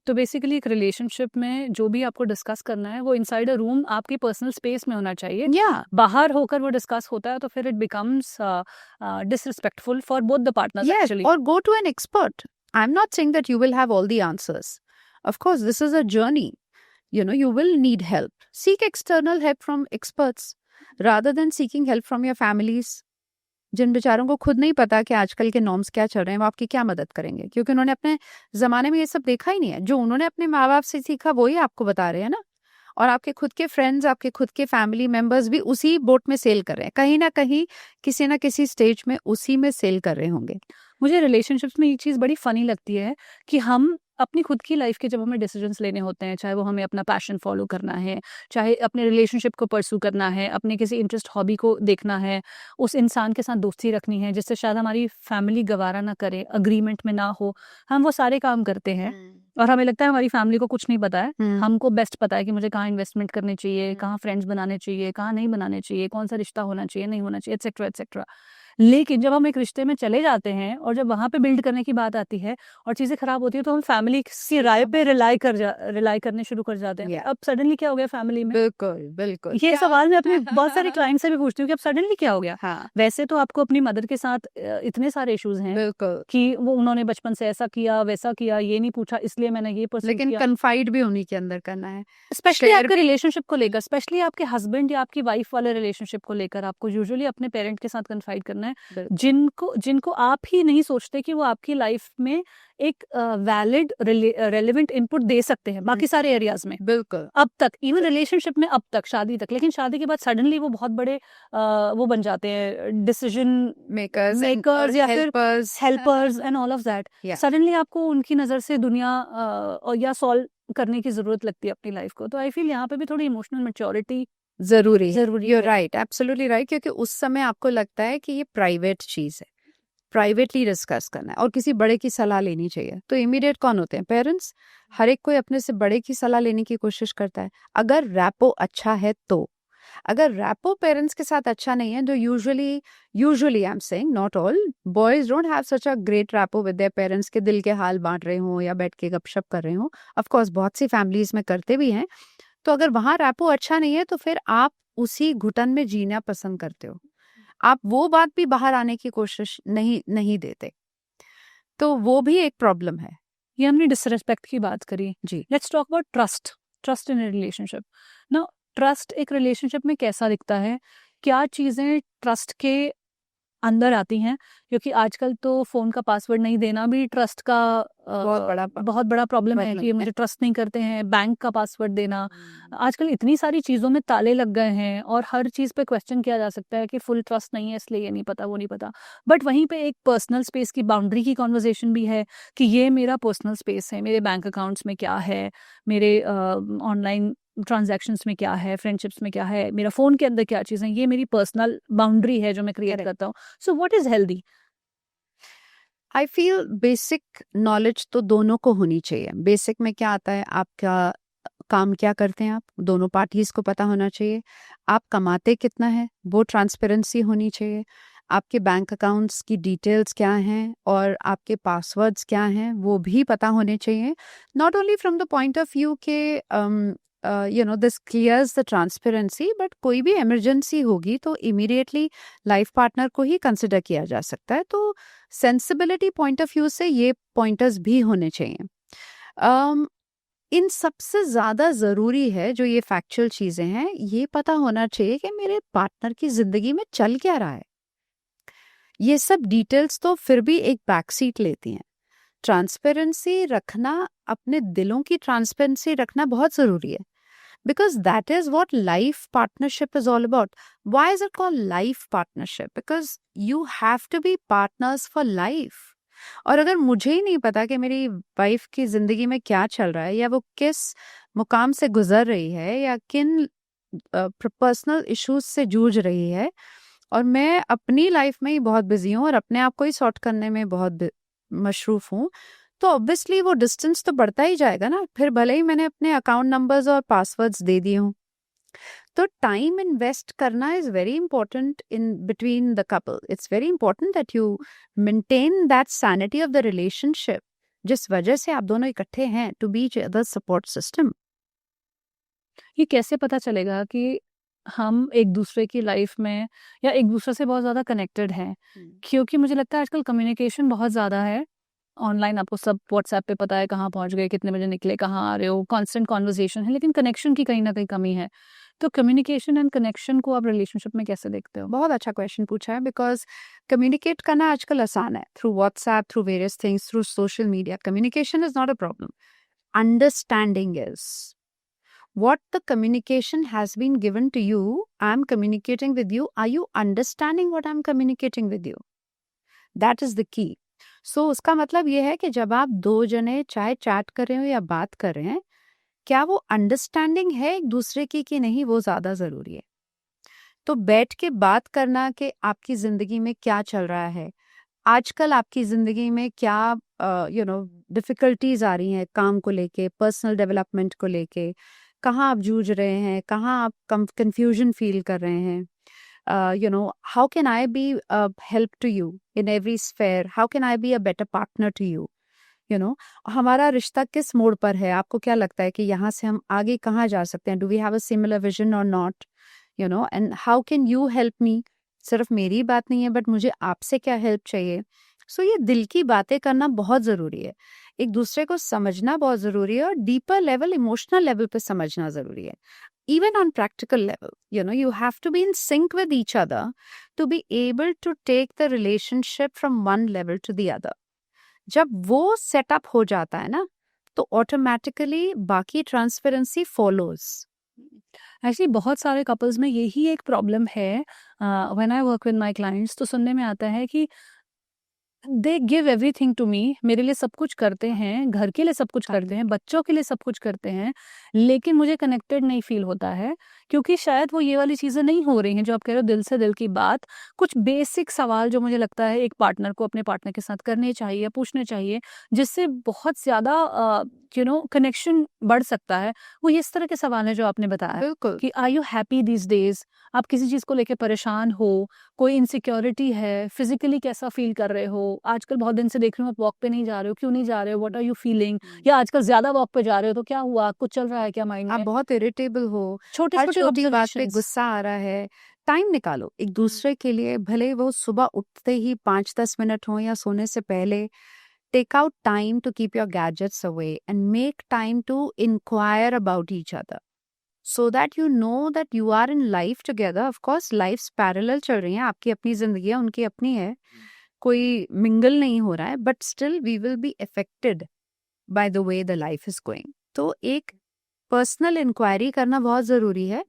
तो बेसिकली एक रिलेशनशिप में जो भी आपको डिस्कस करना है वो इनसाइड अ रूम आपकी पर्सनल स्पेस में होना चाहिए। Yeah. बाहर होकर वो डिस्कस होता है तो फिर it becomes disrespectful for both the partners Yes, actually. or go to an expert. I'm not saying that you will have all the answers. Of course, this is a journey. You know, you will need help. Seek external help from experts rather than seeking help from your families. जिन बेचारों को खुद नहीं पता कि आजकल के norms क्या चल रहे हैं, वो आपकी क्या मदद करेंगे, क्योंकि उन्होंने अपने जमाने में ये सब देखा ही नहीं है। जो उन्होंने अपने माँ बाप से सीखा वही आपको बता रहे हैं ना। और आपके खुद के फ्रेंड्स, आपके खुद के फैमिली मेंबर्स भी उसी बोट में सेल कर रहे हैं, कहीं ना कहीं किसी ना किसी स्टेज में उसी में सेल कर रहे होंगे। मुझे रिलेशनशिप्स में ये चीज़ बड़ी फनी लगती है कि हम अपनी खुद की लाइफ के जब हमें डिसीजंस लेने होते हैं, चाहे वो हमें अपना पैशन फॉलो करना है, चाहे अपने रिलेशनशिप को परसू करना है, अपने किसी इंटरेस्ट हॉबी को देखना है, उस इंसान के साथ दोस्ती रखनी है जिससे शायद हमारी फैमिली गवारा ना करे, अग्रीमेंट में ना हो, हम वो सारे काम करते हैं और हमें लगता है हमारी फैमिली को कुछ नहीं पता है। हमको बेस्ट पता है कि मुझे कहाँ इन्वेस्टमेंट करनी चाहिए, कहाँ फ्रेंड्स बनाने चाहिए, कहाँ नहीं बनाने चाहिए, कौन सा रिश्ता होना चाहिए, नहीं होना चाहिए, एक्सेट्रा एक्सेट्रा। लेकिन जब हम एक रिश्ते में चले जाते हैं और जब वहाँ पे बिल्ड करने की बात आती है और चीज़ें खराब होती है तो हम फैमिली की राय पे रिलाई करने शुरू कर जाते हैं। अब सडनली क्या हो गया फैमिली में? बिल्कुल बिल्कुल। ये सवाल मैं अपने बहुत सारे क्लाइंट से भी पूछती हूँ कि अब सडनली क्या हो गया? हाँ, वैसे तो आपको अपनी मदर के साथ इतने सारे इश्यूज हैं बिल्कुल, कि वो उन्होंने बचपन से ऐसा किया वैसा किया, ये नहीं पूछा इसलिए मैंने ये परस्यू लेकिन किया। कन्फाइड भी उन्हीं के अंदर करना है। स्पेशली शेयर आपके रिलेशनशिप को लेकर, स्पेशली आपके हस्बैंड या आपकी वाइफ वाले रिलेशनशिप को लेकर आपको यूजुअली अपने पेरेंट के साथ कन्फाइड करना है, बिल्कुल। जिनको आप ही नहीं सोचते कि वो आपकी लाइफ में एक वैलिड रेलेवेंट इनपुट दे सकते हैं बाकी सारे एरियाज में। बिल्कुल अब तक इवन रिलेशनशिप में, अब तक शादी तक, लेकिन शादी के बाद सडनली वो बहुत बड़े वो बन जाते हैं डिसीजन मेकर्स या फिर helpers helpers and all of that. Yeah. Suddenly आपको उनकी नज़र से दुनिया या सॉल्व करने की जरूरत लगती है अपनी लाइफ को। तो आई फील यहाँ पे भी थोड़ी इमोशनल मैच्योरिटी जरूरी जरूरी यू है। राइट, एब्सोल्युटली राइट, क्योंकि उस समय आपको लगता है कि ये प्राइवेट चीज है, प्राइवेटली डिस्कस करना है और किसी बड़े की सलाह लेनी चाहिए। तो इमीडिएट कौन होते हैं? पेरेंट्स। हर एक कोई अपने से बड़े की सलाह लेने की कोशिश करता है, अगर रैपो अच्छा है तो। अगर रैपो पेरेंट्स के साथ अच्छा नहीं है, तो usually I am saying not all boys don't have such a great rapport with their parents के दिल के हाल बांट रहे हो या बैठ के गपशप कर रहे हो। ऑफ कोर्स बहुत सी फैमिलीज में करते भी हैं। तो अगर वहां रैपो अच्छा नहीं है तो फिर आप उसी घुटन में जीना पसंद करते हो, आप वो बात भी बाहर आने की कोशिश नहीं देते, तो वो भी एक प्रॉब्लम है। ये हमने डिसरिस्पेक्ट की बात करी जी। Let's talk about trust in relationship. ना ट्रस्ट एक रिलेशनशिप में कैसा दिखता है, क्या चीज़ें ट्रस्ट के अंदर आती हैं, क्योंकि आजकल तो फ़ोन का पासवर्ड नहीं देना भी ट्रस्ट का बहुत बड़ा प्रॉब्लम है कि मुझे ट्रस्ट नहीं करते हैं। बैंक का पासवर्ड देना, आजकल इतनी सारी चीज़ों में ताले लग गए हैं और हर चीज़ पे क्वेश्चन किया जा सकता है कि फुल ट्रस्ट नहीं है इसलिए ये नहीं पता वो नहीं पता। बट वहीं पे एक पर्सनल स्पेस की बाउंड्री की कॉन्वर्जेसन भी है कि ये मेरा पर्सनल स्पेस है, मेरे बैंक अकाउंट्स में क्या है, मेरे ऑनलाइन ट्रांजैक्शंस में क्या है, फ्रेंडशिप्स में क्या है, मेरा फ़ोन के अंदर क्या चीज़ें, ये मेरी पर्सनल बाउंड्री है जो मैं क्रिएट करता हूँ। So what is healthy? I feel basic knowledge तो दोनों को होनी चाहिए। बेसिक में क्या आता है, आपका काम क्या करते हैं, आप दोनों पार्टीज को पता होना चाहिए। आप कमाते कितना है वो ट्रांसपेरेंसी होनी चाहिए। आपके बैंक अकाउंट्स की डिटेल्स क्या हैं और आपके पासवर्ड्स क्या हैं वो भी पता होने चाहिए। Not only from the point of view के this clears the transparency, but कोई भी इमरजेंसी होगी तो इमीडिएटली लाइफ पार्टनर को ही कंसिडर किया जा सकता है. तो सेंसिबिलिटी पॉइंट ऑफ व्यू से ये पॉइंटर्स भी होने चाहिए. इन सबसे ज़्यादा ज़रूरी है जो ये फैक्चुअल चीज़ें हैं, ये पता होना चाहिए कि मेरे पार्टनर की ज़िंदगी में चल क्या रहा है. ये सब डिटेल्स तो फिर भी एक बैक सीट लेती हैं. ट्रांसपेरेंसी रखना, अपने दिलों की ट्रांसपेरेंसी रखना बहुत ज़रूरी है, because that is what life partnership is all about. Why is it called life partnership? Because you have to be partners for life. और अगर मुझे ही नहीं पता कि मेरी वाइफ की जिंदगी में क्या चल रहा है, या वो किस मुकाम से गुजर रही है, या किन पर्सनल इश्यूज से जूझ रही है, और मैं अपनी लाइफ में ही बहुत बिजी हूँ और अपने आप को ही सॉर्ट करने में बहुत मशरूफ हूँ, तो ऑब्वियसली वो डिस्टेंस तो बढ़ता ही जाएगा ना. फिर भले ही मैंने अपने अकाउंट नंबर्स और पासवर्ड्स दे दिए हूँ. तो टाइम इन्वेस्ट करना is very important in between the couple. It's very important that you maintain that sanity of the relationship, जिस वजह से आप दोनों इकट्ठे हैं, to be each other support system. ये कैसे पता चलेगा कि हम एक दूसरे की लाइफ में या एक दूसरे से बहुत ज़्यादा कनेक्टेड हैं? क्योंकि मुझे लगता है आजकल कम्युनिकेशन बहुत ज़्यादा है ऑनलाइन. आपको सब व्हाट्सएप पे पता है कहाँ पहुंच गए, कितने बजे निकले, कहाँ आ रहे हो, कांस्टेंट कॉन्वर्जेशन है, लेकिन कनेक्शन की कहीं ना कहीं कमी है. तो कम्युनिकेशन एंड कनेक्शन को आप रिलेशनशिप में कैसे देखते हो? बहुत अच्छा क्वेश्चन पूछा है, बिकॉज कम्युनिकेट करना आजकल आसान है, through WhatsApp, through various things, through social media. Communication is not a problem. Understanding is. What the communication has been given to you, I'm communicating with you. Are you understanding what I'm communicating with you? That is the key. So उसका मतलब ये है कि जब आप दो जने चाहे चैट कर रहे हो या बात कर रहे हैं, क्या वो अंडरस्टैंडिंग है एक दूसरे की कि नहीं, वो ज़्यादा ज़रूरी है. तो बैठ के बात करना कि आपकी ज़िंदगी में क्या चल रहा है, आजकल आपकी ज़िंदगी में क्या डिफ़िकल्टीज आ रही हैं काम को लेके, पर्सनल डेवलपमेंट को लेके, कहाँ आप जूझ रहे हैं, कहाँ आप कंफ्यूजन फील कर रहे हैं. How can I be help to you in every sphere, how can I be a better partner to you. हमारा रिश्ता किस मोड़ पर है, आपको क्या लगता है कि यहाँ से हम आगे कहाँ जा सकते हैं, do we have a similar vision और not, and how can you help me. सिर्फ मेरी बात नहीं है, बट मुझे आपसे क्या हेल्प चाहिए. सो ये दिल की बातें करना बहुत ज़रूरी है, एक दूसरे को समझना बहुत ज़रूरी है, और डीपर लेवल, इमोशनल लेवल पे समझना ज़रूरी है. Even on practical level, you have to be in sync with each other to be able to take the relationship from one level to the other. जब वो सेटअप हो जाता है ना, तो ऑटोमेटिकली बाकी ट्रांसपेरेंसी फॉलोज. एक्चुअली बहुत सारे कपल्स में यही एक प्रॉब्लम है. When I work with my clients, तो सुनने में आता है कि they give everything to me, मेरे लिए सब कुछ करते हैं, घर के लिए सब कुछ करते हैं, बच्चों के लिए सब कुछ करते हैं, लेकिन मुझे कनेक्टेड नहीं फील होता है, क्योंकि शायद वो ये वाली चीज़ें नहीं हो रही हैं जो आप कह रहे हो, दिल से दिल की बात. कुछ बेसिक सवाल जो मुझे लगता है एक पार्टनर को अपने पार्टनर के साथ करने चाहिए, पूछने चाहिए, जिससे बहुत ज़्यादा कनेक्शन बढ़ सकता है. वो इस तरह के सवाल हैं जो आपने बताया बिल्कुल. कि are you happy these days, आप किसी चीज़ को लेके परेशान हो, कोई इनसिक्योरिटी है, फिजिकली कैसा फील कर रहे हो, आजकल बहुत दिन से देख रही हूँ आप वॉक पे नहीं जा रहे हो, क्यों नहीं जा रहे हो, व्हाट आर यू फीलिंग, या आजकल ज्यादा वॉक पे जा रहे हो तो क्या हुआ, कुछ चल रहा है क्या माइंड आप में, बहुत इरिटेबल हो, छोटे हर छोटे छोटी बात पे ऑब्जर्वेशंस. गुस्सा आ रहा है. टाइम निकालो एक दूसरे के लिए, भले वो सुबह उठते ही 5-10 मिनट हो या सोने से पहले. Take out time to keep your gadgets away and make time to inquire about each other, so that you know that you are in life together. Of course lifes parallel चल रही हैं, आपकी अपनी जिंदगी है, उनकी अपनी है, कोई मिंगल नहीं हो रहा है, but still we will be affected by the way the life is going. तो एक पर्सनल इंक्वायरी करना बहुत ज़रूरी है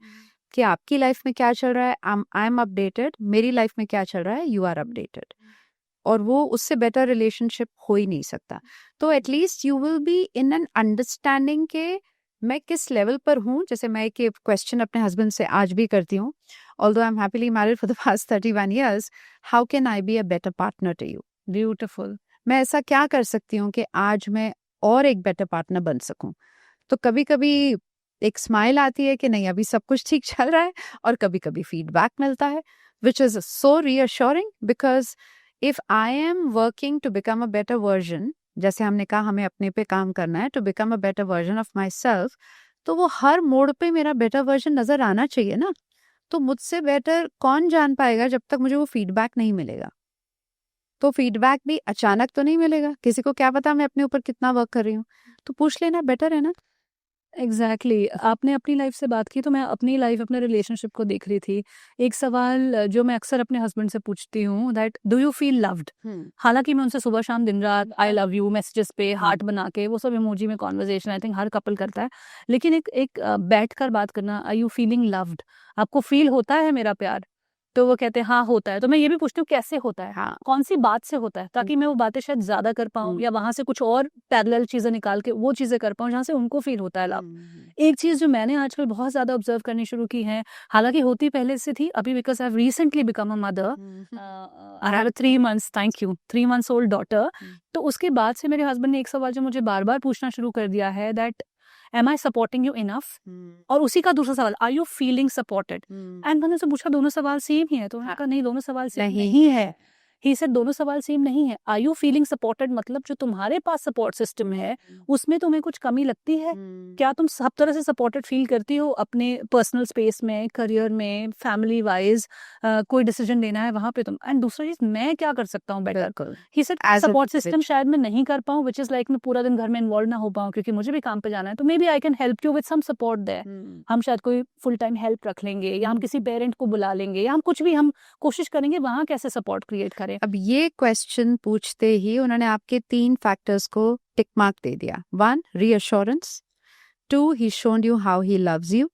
कि आपकी लाइफ में क्या चल रहा है, आई एम अपडेटेड, मेरी लाइफ में क्या चल रहा है, यू आर अपडेटेड. और वो उससे बेटर रिलेशनशिप हो ही नहीं सकता. तो at least you will be in an understanding के मैं किस लेवल पर हूँ. जैसे मैं एक क्वेश्चन अपने हस्बैंड से आज भी करती हूँ, although I am happily married for the past 31 years, how can I be a better partner to you. Beautiful. मैं ऐसा क्या कर सकती हूँ कि आज मैं और एक बेटर पार्टनर बन सकूं. तो कभी कभी एक स्माइल आती है कि नहीं अभी सब कुछ ठीक चल रहा है, और कभी कभी फीडबैक मिलता है which is so reassuring, because if I am working to become a better version, जैसे हमने कहा हमें अपने पे काम करना है, to become a better version of myself, तो वो हर मोड़ पे मेरा बेटर वर्जन नजर आना चाहिए ना। तो मुझसे बेटर कौन जान पाएगा जब तक मुझे वो फीडबैक नहीं मिलेगा। तो फीडबैक भी अचानक तो नहीं मिलेगा, किसी को क्या पता मैं अपने ऊपर कितना वर्क कर रही हूँ, तो पूछ लेना बेटर है ना। एग्जैक्टली आपने अपनी लाइफ से बात की तो मैं अपनी लाइफ अपने रिलेशनशिप को देख रही थी। एक सवाल जो मैं अक्सर अपने हस्बैंड से पूछती हूँ, that do you feel loved. हालांकि मैं उनसे सुबह शाम दिन रात आई लव यू मैसेजेस पे हार्ट बना के वो सब इमोजी में conversation I think her couple करता है, लेकिन एक बैठ कर बात करना, आर यू फीलिंग लव्ड, आपको फील होता है मेरा प्यार, तो वो कहते हैं हाँ होता है। तो मैं ये भी पूछती हूँ कैसे होता है, हाँ। कौन सी बात से होता है, ताकि मैं वो बातें शायद ज्यादा कर पाऊँ या वहां से कुछ और पैरेलल चीजें निकाल के वो चीजें कर पाऊँ जहाँ से उनको फील होता है लव। एक चीज जो मैंने आजकल बहुत ज्यादा ऑब्जर्व करनी शुरू की है, हालांकि होती पहले से थी, अभी because I have recently become a mother, I have 3 months, thank you, 3 months old daughter. तो उसके बाद से मेरे हस्बैंड ने एक सवाल जो मुझे बार बार पूछना शुरू कर दिया है, that am I supporting you enough, और उसी का दूसरा सवाल are you feeling supported. And मैंने उनसे पूछा दोनों सवाल सेम ही है, तो उन्होंने कहा नहीं दोनों सवाल सेम नहीं है। ही सेड दोनों सवाल सेम नहीं है, आर यू फीलिंग सपोर्टेड मतलब जो तुम्हारे पास सपोर्ट सिस्टम है उसमें तुम्हें कुछ कमी लगती है, क्या तुम सब तरह से सपोर्टेड फील करती हो अपने पर्सनल स्पेस में, करियर में, फैमिली वाइज, कोई डिसीजन लेना है वहां पे तुम। एंड दूसरा चीज मैं क्या कर सकता हूँ better, he said support system शायद मैं नहीं कर पाऊँ, विच इज लाइक मैं पूरा दिन घर में इन्वॉल्व ना हो पाऊँ क्योंकि मुझे भी काम पे जाना है, तो maybe I can help you with some support there. हम शायद कोई फुल टाइम हेल्प रख लेंगे या हम किसी पेरेंट को बुला लेंगे या हम कुछ भी हम कोशिश करेंगे वहां कैसे सपोर्ट क्रिएट करें। अब ये क्वेश्चन पूछते ही उन्होंने आपके 3 फैक्टर्स को टिक मार्क दे दिया। 1 reassurance, 2 he shown you how he loves you,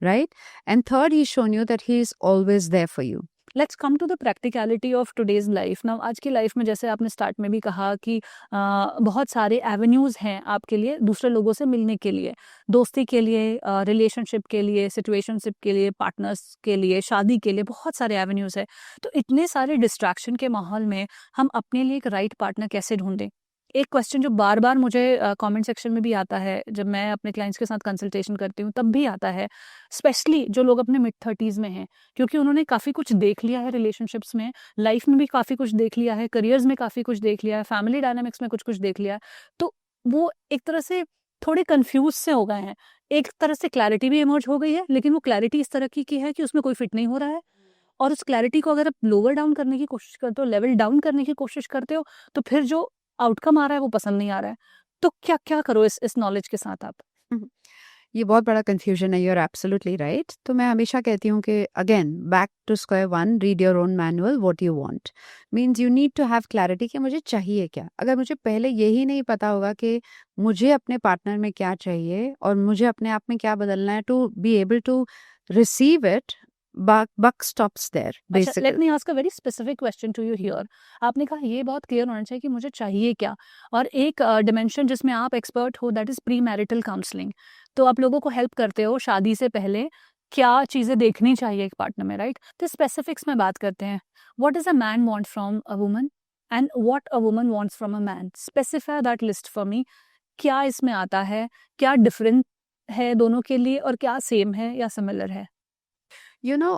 right, and 3rd he's shown you that he is always there for you. Let's come to the practicality of today's life. Now आज की life में जैसे आपने start में भी कहा कि बहुत सारे एवेन्यूज़ हैं आपके लिए दूसरे लोगों से मिलने के लिए, दोस्ती के लिए, रिलेशनशिप के लिए, सिचुएशनशिप के लिए, पार्टनर्स के लिए, शादी के लिए, बहुत सारे एवेन्यूज़ है। तो इतने सारे डिस्ट्रैक्शन के माहौल में हम अपने लिए एक राइट पार्टनर कैसे ढूंढें। एक क्वेश्चन जो बार बार मुझे कमेंट सेक्शन में भी आता है जब मैं अपने क्लाइंट्स के साथ कंसल्टेशन करती हूँ तब भी आता है, स्पेशली जो लोग अपने मिड 30s में हैं, क्योंकि उन्होंने काफ़ी कुछ देख लिया है रिलेशनशिप्स में, लाइफ में भी काफ़ी कुछ देख लिया है, करियर्स में काफ़ी कुछ देख लिया है, फैमिली डायनामिक्स में कुछ कुछ देख लिया है, तो वो एक तरह से थोड़े कंफ्यूज से हो गए हैं। एक तरह से क्लैरिटी भी इमर्ज हो गई है, लेकिन वो क्लैरिटी इस तरह की है कि उसमें कोई फिट नहीं हो रहा है, और उस क्लैरिटी को अगर आप लोअर डाउन करने की कोशिश करते हो, लेवल डाउन करने की कोशिश करते हो, तो फिर जो आउटकम आ रहा है वो पसंद नहीं आ रहा है। तो क्या क्या करो इस नॉलेज के साथ आप? ये बहुत बड़ा कंफ्यूजन है, यू आर एब्सोल्युटली राइट। तो मैं हमेशा कहती हूँ कि again back to square one, read your own manual, what you want means you need to have clarity कि मुझे चाहिए क्या। अगर मुझे पहले यही नहीं पता होगा कि मुझे अपने पार्टनर में क्या चाहिए और मुझे अपने आप में क्या बदलना है to be able to receive it, buck stops there basically. Let me ask a very specific question to you here. आपने कहा ये बहुत क्लियर होना चाहिए कि मुझे चाहिए क्या, और एक डिमेंशन जिसमें आप एक्सपर्ट हो that is pre marital counselling. तो आप लोगों को हेल्प करते हो शादी से पहले क्या चीजें देखनी चाहिए एक पार्टनर में, राइट? तो स्पेसिफिक्स में बात करते हैं। What does a man want from a woman and what a woman wants from a man, specify that list for me. क्या इसमें आता है, क्या डिफरेंट है दोनों के लिए और क्या सेम है या सिमिलर है? You know,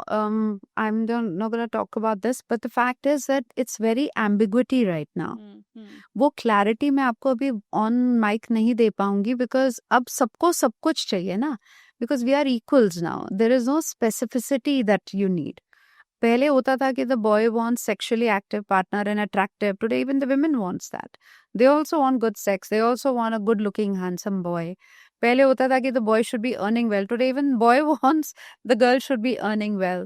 I'm not going to talk about this, but the fact is that it's very ambiguity right now. वो clarity मैं आपको अभी on mic नहीं दे पाऊंगी because अब सबको सब कुछ चाहिए ना, because we are equals now. There is no specificity that you need. पहले होता था कि the boy wants sexually active partner and attractive. Today even the women wants that. They also want good sex. They also want a good looking handsome boy. पहले होता था कि the boy should be earning well. Today even boy wants the girl should be earning well.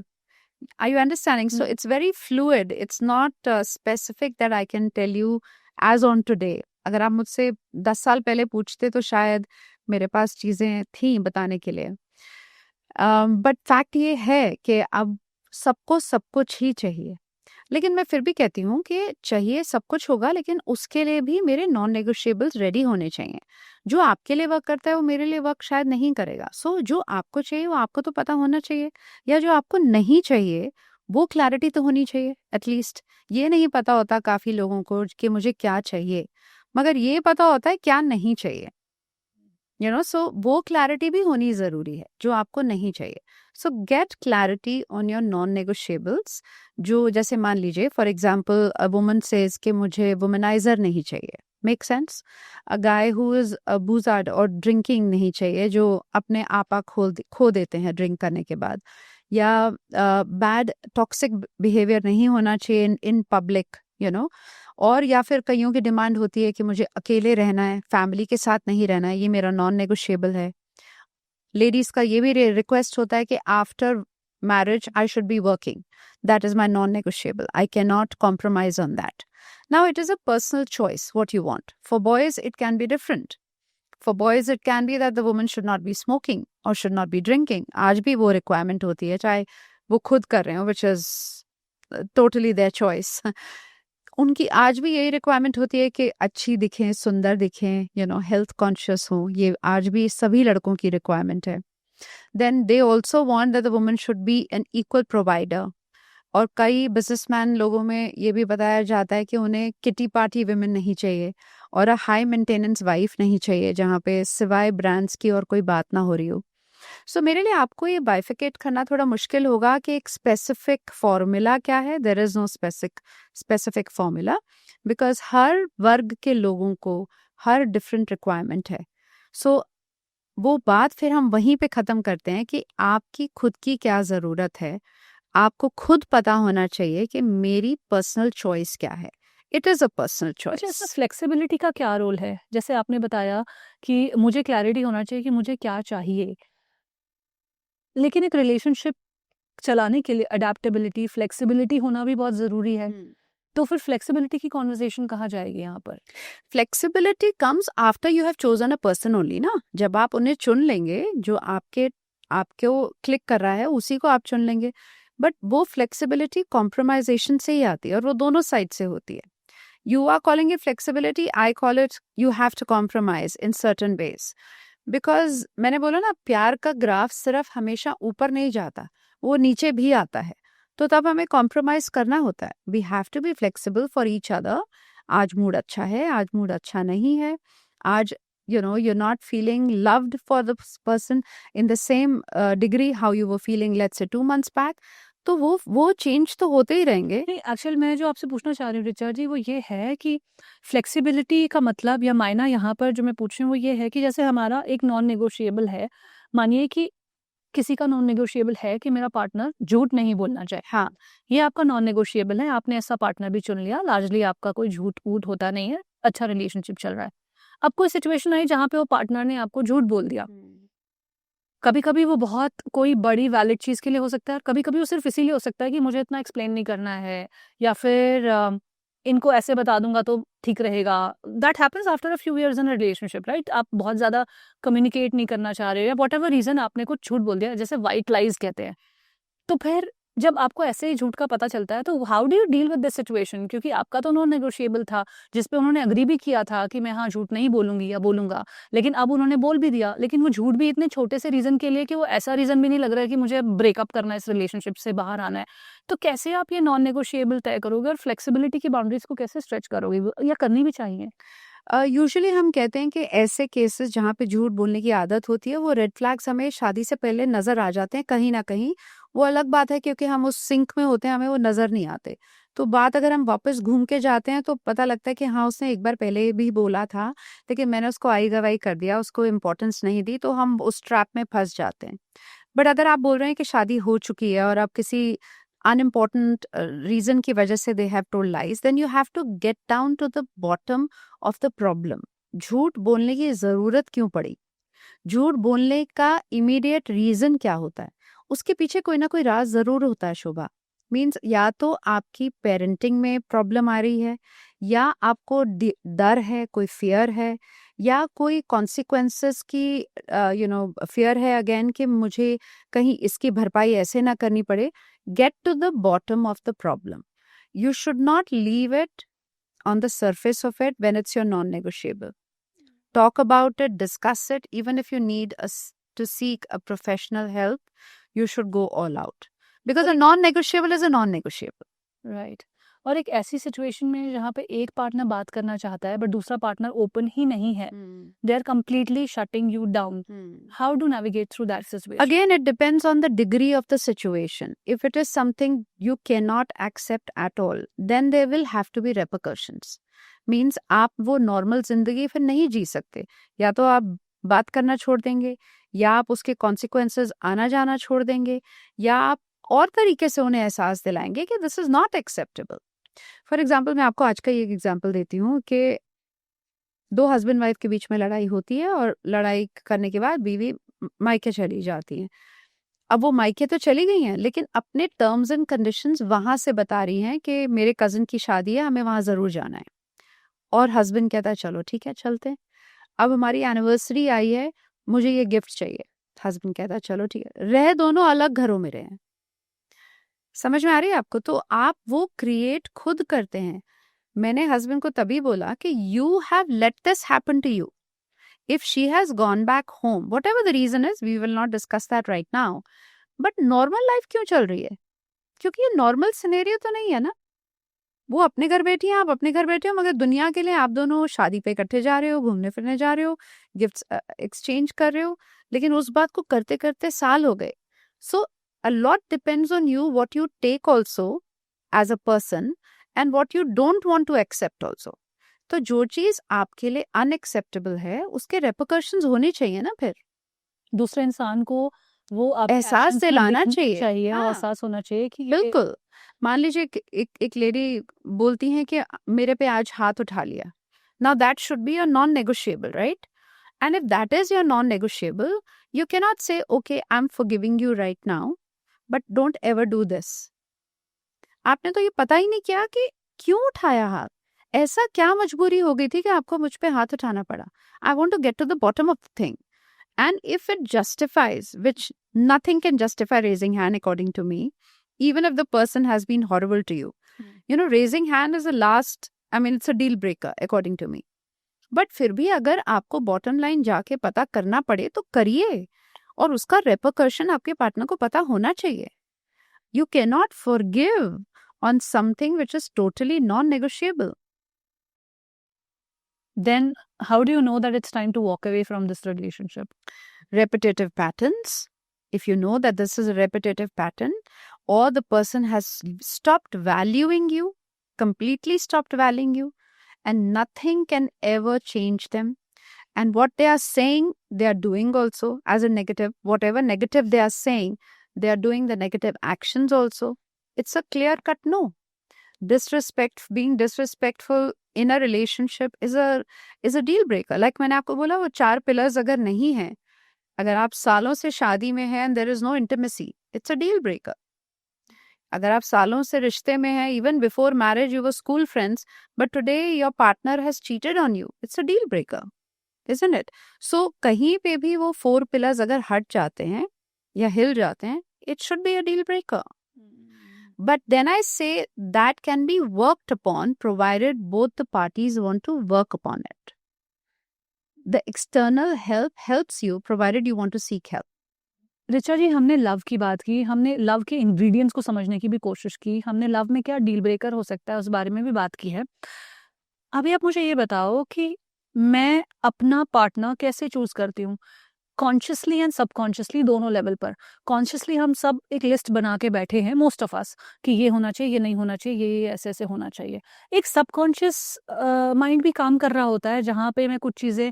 Are you understanding? So it's very fluid. It's not specific that I can tell you as on today. अगर आप मुझसे 10 साल पहले पूछते तो शायद मेरे पास चीजें थी बताने के लिए, बट फैक्ट ये है कि अब सबको सब कुछ ही चाहिए। लेकिन मैं फिर भी कहती हूँ कि चाहिए सब कुछ होगा, लेकिन उसके लिए भी मेरे नॉन नेगोशिएबल्स रेडी होने चाहिए। जो आपके लिए वर्क करता है वो मेरे लिए वर्क शायद नहीं करेगा। सो जो आपको चाहिए वो आपको तो पता होना चाहिए, या जो आपको नहीं चाहिए वो क्लैरिटी तो होनी चाहिए एटलीस्ट। ये नहीं पता होता काफी लोगों को कि मुझे क्या चाहिए, मगर ये पता होता है क्या नहीं चाहिए, यू नो। सो वो क्लैरिटी भी होनी जरूरी है जो आपको नहीं चाहिए। सो get clarity on your non negotiables. जो जैसे मान लीजिए for example a woman says कि मुझे वुमनाइजर नहीं चाहिए, Make sense? A guy who is a boozard or drinking नहीं चाहिए, जो अपने आपा खो देते हैं ड्रिंक करने के बाद, या बैड टॉक्सिक बिहेवियर नहीं होना चाहिए इन पब्लिक, यू नो. और या फिर कईयों की डिमांड होती है कि मुझे अकेले रहना है, फैमिली के साथ नहीं रहना है, ये मेरा नॉन नेगोशिएबल है. लेडीज का ये भी रिक्वेस्ट होता है कि after marriage I should be working. That is my non-negotiable. I cannot compromise on that. Now it is a personal choice what you want. For boys it can be different. For boys it can be that the woman should not be smoking or should not be drinking. आज भी वो requirement होती है, चाहे वो खुद कर रहे हो, which is totally their choice. उनकी आज भी यही रिक्वायरमेंट होती है कि अच्छी दिखें, सुंदर दिखें, यू नो, हेल्थ कॉन्शियस हो. ये आज भी सभी लड़कों की रिक्वायरमेंट है. Then they also want that the woman should be an equal provider. और कई बिजनेसमैन लोगों में ये भी बताया जाता है कि उन्हें किटी पार्टी विमेन नहीं चाहिए और अ हाई मेंटेनेंस वाइफ नहीं चाहिए जहाँ पे सिवाय ब्रांड्स की और कोई बात ना हो रही हो. सो मेरे लिए आपको ये बाइफिकेट करना थोड़ा मुश्किल होगा कि एक स्पेसिफिक फॉर्मूला क्या है. There is no specific formula, because हर वर्ग के लोगों को हर डिफरेंट रिक्वायरमेंट है. सो वो बात फिर हम वहीं पे ख़त्म करते हैं कि आपकी खुद की क्या ज़रूरत है. आपको खुद पता होना चाहिए कि मेरी पर्सनल चॉइस क्या है. इट इज़ अ पर्सनल अच्छा, इसमें चॉइस. फ्लेक्सिबिलिटी का क्या रोल है? जैसे आपने बताया कि मुझे क्लैरिटी होना चाहिए कि मुझे क्या चाहिए, लेकिन एक रिलेशनशिप चलाने के लिए अडेप्टेबिलिटी, फ्लेक्सिबिलिटी होना भी बहुत ज़रूरी है. तो फिर फ्लेक्सिबिलिटी की कॉन्वर्सेशन कहाँ जाएगी यहाँ पर? Flexibility comes after you have chosen a person only ना. जब आप उन्हें चुन लेंगे जो आपको क्लिक कर रहा है, उसी को आप चुन लेंगे. बट वो फ्लेक्सिबिलिटी कॉम्प्रोमाइजेशन से ही आती है और वो दोनों साइड से होती है. You are calling it flexibility, I call it you have to compromise in certain ways. Because मैंने बोला ना, प्यार का ग्राफ सिर्फ हमेशा ऊपर नहीं जाता, वो नीचे भी आता है. तो तब हमें कॉम्प्रोमाइज करना होता है. We have to be flexible for each other. आज मूड अच्छा है, आज मूड अच्छा नहीं है, आज you're not feeling loved for the person in the same degree how you were feeling, let's say 2 months back. तो वो चेंज तो होते ही रहेंगे. नहीं, एक्चुअल मैं जो आपसे पूछना चाह रही हूँ रिचा जी, वो ये है कि फ्लेक्सिबिलिटी का मतलब या मायना यहाँ पर जो मैं पूछ रही हूँ वो ये है कि जैसे हमारा एक नॉन नेगोशिएबल है, मानिए कि किसी का नॉन नेगोशिएबल है कि मेरा पार्टनर झूठ नहीं बोलना चाहिए. हाँ, ये आपका नॉन नेगोशिएबल है, आपने ऐसा पार्टनर भी चुन लिया, लार्जली आपका कोई झूठ वूठ होता नहीं है, अच्छा रिलेशनशिप चल रहा है. अब कोई सिचुएशन आई जहाँ पे वो पार्टनर ने आपको झूठ बोल दिया. कभी कभी वो बहुत कोई बड़ी वैलिड चीज़ के लिए हो सकता है, कभी कभी वो सिर्फ इसीलिए हो सकता है कि मुझे इतना एक्सप्लेन नहीं करना है, या फिर इनको ऐसे बता दूंगा तो ठीक रहेगा. That happens after a few years in a relationship, right? आप बहुत ज़्यादा कम्युनिकेट नहीं करना चाह रहे हो या वॉट एवर रीज़न आपने कुछ झूठ बोल दिया, जैसे वाइट लाइज कहते हैं. तो फिर जब आपको ऐसे ही झूठ का पता चलता है तो how do you deal with this situation? क्योंकि आपका तो नॉन नेगोशिएबल था जिस पे उन्होंने अग्री भी किया था कि मैं हाँ झूठ नहीं बोलूंगी या बोलूंगा, लेकिन अब उन्होंने बोल भी दिया, लेकिन वो झूठ भी इतने छोटे से रीजन के लिए कि वो ऐसा रीजन भी नहीं लग रहा है कि मुझे ब्रेकअप करना है, इस रिलेशनशिप से बाहर आना है. तो कैसे आप ये नॉन नेगोशिएबल तय करोगे और फ्लेक्सिबिलिटी की बाउंड्रीज को कैसे स्ट्रेच करोगे, या करनी भी चाहिए? यूजुअली हम कहते हैं कि ऐसे केसेस जहाँ पे झूठ बोलने की आदत होती है, वो रेड फ्लैग्स हमें शादी से पहले नज़र आ जाते हैं कहीं ना कहीं. वो अलग बात है क्योंकि हम उस सिंक में होते हैं, हमें वो नज़र नहीं आते. तो बात अगर हम वापस घूम के जाते हैं तो पता लगता है कि हाँ, उसने एक बार पहले भी बोला था, लेकिन मैंने उसको आई गवाई कर दिया, उसको इम्पोर्टेंस नहीं दी, तो हम उस ट्रैप में फंस जाते हैं. बट अगर आप बोल रहे हैं कि शादी हो चुकी है और अब किसी unimportant reason की वजह से they have told lies, then you have to get down to the bottom of the problem. झूठ बोलने की ज़रूरत क्यों पड़ी? झूठ बोलने का इमीडिएट रीज़न क्या होता है? उसके पीछे कोई ना कोई राज ज़रूर होता है शोभा. मीन्स या तो आपकी पेरेंटिंग में प्रॉब्लम आ रही है, या आपको डर है, कोई फियर है, या कोई कॉन्सिक्वेंसेस की फियर है अगेन कि मुझे कहीं इसकी भरपाई ऐसे ना करनी पड़े. Get to the bottom of the problem. You should not leave it on the surface of it when it's your non-negotiable. Talk about it, discuss it. Even if you need to seek a professional help, you should go all out. Because a non-negotiable is a non-negotiable. Right. और एक ऐसी situation में जहाँ पे एक partner बात करना चाहता है बट दूसरा पार्टनर ओपन ही नहीं है, they are completely shutting you down, how do navigate through that situation? Again, it depends on the degree of the situation. If it is something you cannot accept at all, then there will have to be repercussions. Means आप वो normal जिंदगी फिर नहीं जी सकते, या तो आप बात करना छोड़ देंगे, या आप उसके कॉन्सिक्वेंसेस आना जाना छोड़ देंगे, या आप और तरीके से उन्हें एहसास दिलाएंगे कि this is not acceptable. For example, मैं आपको आज का एक एग्जाम्पल देती हूँ कि दो हस्बैंड वाइफ के बीच में लड़ाई होती है और लड़ाई करने के बाद बीवी मायके चली जाती है. अब वो मायके तो चली गई हैं, लेकिन अपने टर्म्स एंड कंडीशंस वहां से बता रही हैं कि मेरे कजिन की शादी है, हमें वहां जरूर जाना है. और हस्बैंड कहता है चलो ठीक है चलते हैं. अब हमारी एनिवर्सरी आई है, मुझे ये गिफ्ट चाहिए. हस्बैंड कहता है चलो ठीक है. रह दोनों अलग घरों में रहे. समझ में आ रही है आपको? तो आप वो क्रिएट खुद करते हैं. मैंने हस्बैंड को तभी बोला कि you have let this happen to you. If she has gone back home, whatever the reason is, we will not discuss that right now. But normal life क्यों चल रही है? क्योंकि ये नॉर्मल सिनेरियो तो नहीं है ना. वो अपने घर बैठी हैं, आप अपने घर बैठे हो, मगर दुनिया के लिए आप दोनों शादी पे इकट्ठे जा रहे हो, घूमने फिरने जा रहे हो, गिफ्ट्स एक्सचेंज कर रहे हो. लेकिन उस बात को करते करते साल हो गए. सो a lot depends on you, what you take also as a person and what you don't want to accept also. तो जो चीज आपके लिए अनएक्सेप्टेबल है उसके रेपरकशंस होने चाहिए ना. फिर दूसरे इंसान को वो आपके एहसास actions में दिलाना दिखना चाहिए. और हाँ, एहसास होना चाहिए कि ये बिल्कुल. मान लीजिए एक लेडी बोलती है कि मेरे पे आज हाथ उठा लिया. Now that should be your non negotiable, right? And if that is your non negotiable, you can not say okay I am forgiving you right now, but don't ever do this. आपने तो ये पता ही नहीं किया कि क्यों उठाया हाथ. ऐसा क्या मजबूरी हो गई थी कि आपको मुझ पे हाथ उठाना पड़ा? I want to get to the bottom of the thing. And if it justifies, which nothing can justify raising hand according to me, even if the person has been horrible to you. You know, raising hand is a last, I mean, it's a deal breaker according to me. But फिर भी अगर आपको bottom line जाके पता करना पड़े तो करिए, और उसका repercussion आपके पार्टनर को पता होना चाहिए. You cannot forgive on something which is totally non-negotiable. then how do you know that it's time to walk away from this relationship? Repetitive patterns. If you know that this is a repetitive pattern, or the person has stopped valuing you, completely stopped valuing you, and nothing can ever change them, and what they are saying, they are doing also as a negative. Whatever negative they are saying, they are doing the negative actions also. It's a clear cut no. Disrespect, being disrespectful in a relationship is a deal breaker. Like मैंने आपको बोला, वो 4 pillars अगर नहीं है, अगर आप सालों से शादी में हैं and there is no intimacy, it's a deal breaker. अगर आप सालों से रिश्ते में हैं, even before marriage you were school friends, but today your partner has cheated on you, it's a deal breaker, isn't it? So कहीं पे भी वो 4 pillars अगर हट जाते हैं या हिल जाते हैं, it should be a deal breaker. But then I say that can be worked upon provided both the parties want to work upon it. The external help helps you provided you want to seek help. Richa जी, हमने love की बात की, हमने love के ingredients को समझने की भी कोशिश की, हमने लव में क्या डील ब्रेकर हो सकता है उस बारे में भी बात की है. अभी आप मुझे ये बताओ कि मैं अपना पार्टनर कैसे चूज करती हूँ, कॉन्शियसली एंड सबकॉन्शियसली दोनों लेवल पर. कॉन्शियसली हम सब एक लिस्ट बना के बैठे हैं, मोस्ट ऑफ अस, कि ये होना चाहिए, ये नहीं होना चाहिए, ये ऐसे ऐसे होना चाहिए. एक सबकॉन्शियस माइंड भी काम कर रहा होता है जहाँ पे मैं कुछ चीज़ें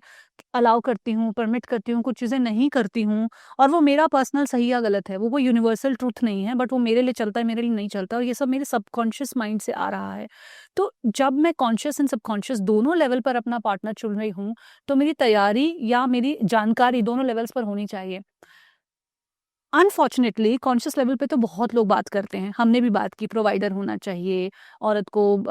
अलाउ करती हूँ, परमिट करती हूँ, कुछ चीज़ें नहीं करती हूँ, और वो मेरा पर्सनल सही या गलत है, वो यूनिवर्सल ट्रूथ नहीं है, बट वो मेरे लिए चलता है, मेरे लिए नहीं चलता, और ये सब मेरे सबकॉन्शियस माइंड से आ रहा है. तो जब मैं कॉन्शियस एंड सबकॉन्शियस दोनों लेवल पर अपना पार्टनर चुन रही हूँ, तो मेरी तैयारी या मेरी जानकारी दोनों लेवल्स पर होनी चाहिए. अनफॉर्चुनेटली कॉन्शियस लेवल पे तो बहुत लोग बात करते हैं, हमने भी बात की, प्रोवाइडर होना चाहिए, औरत को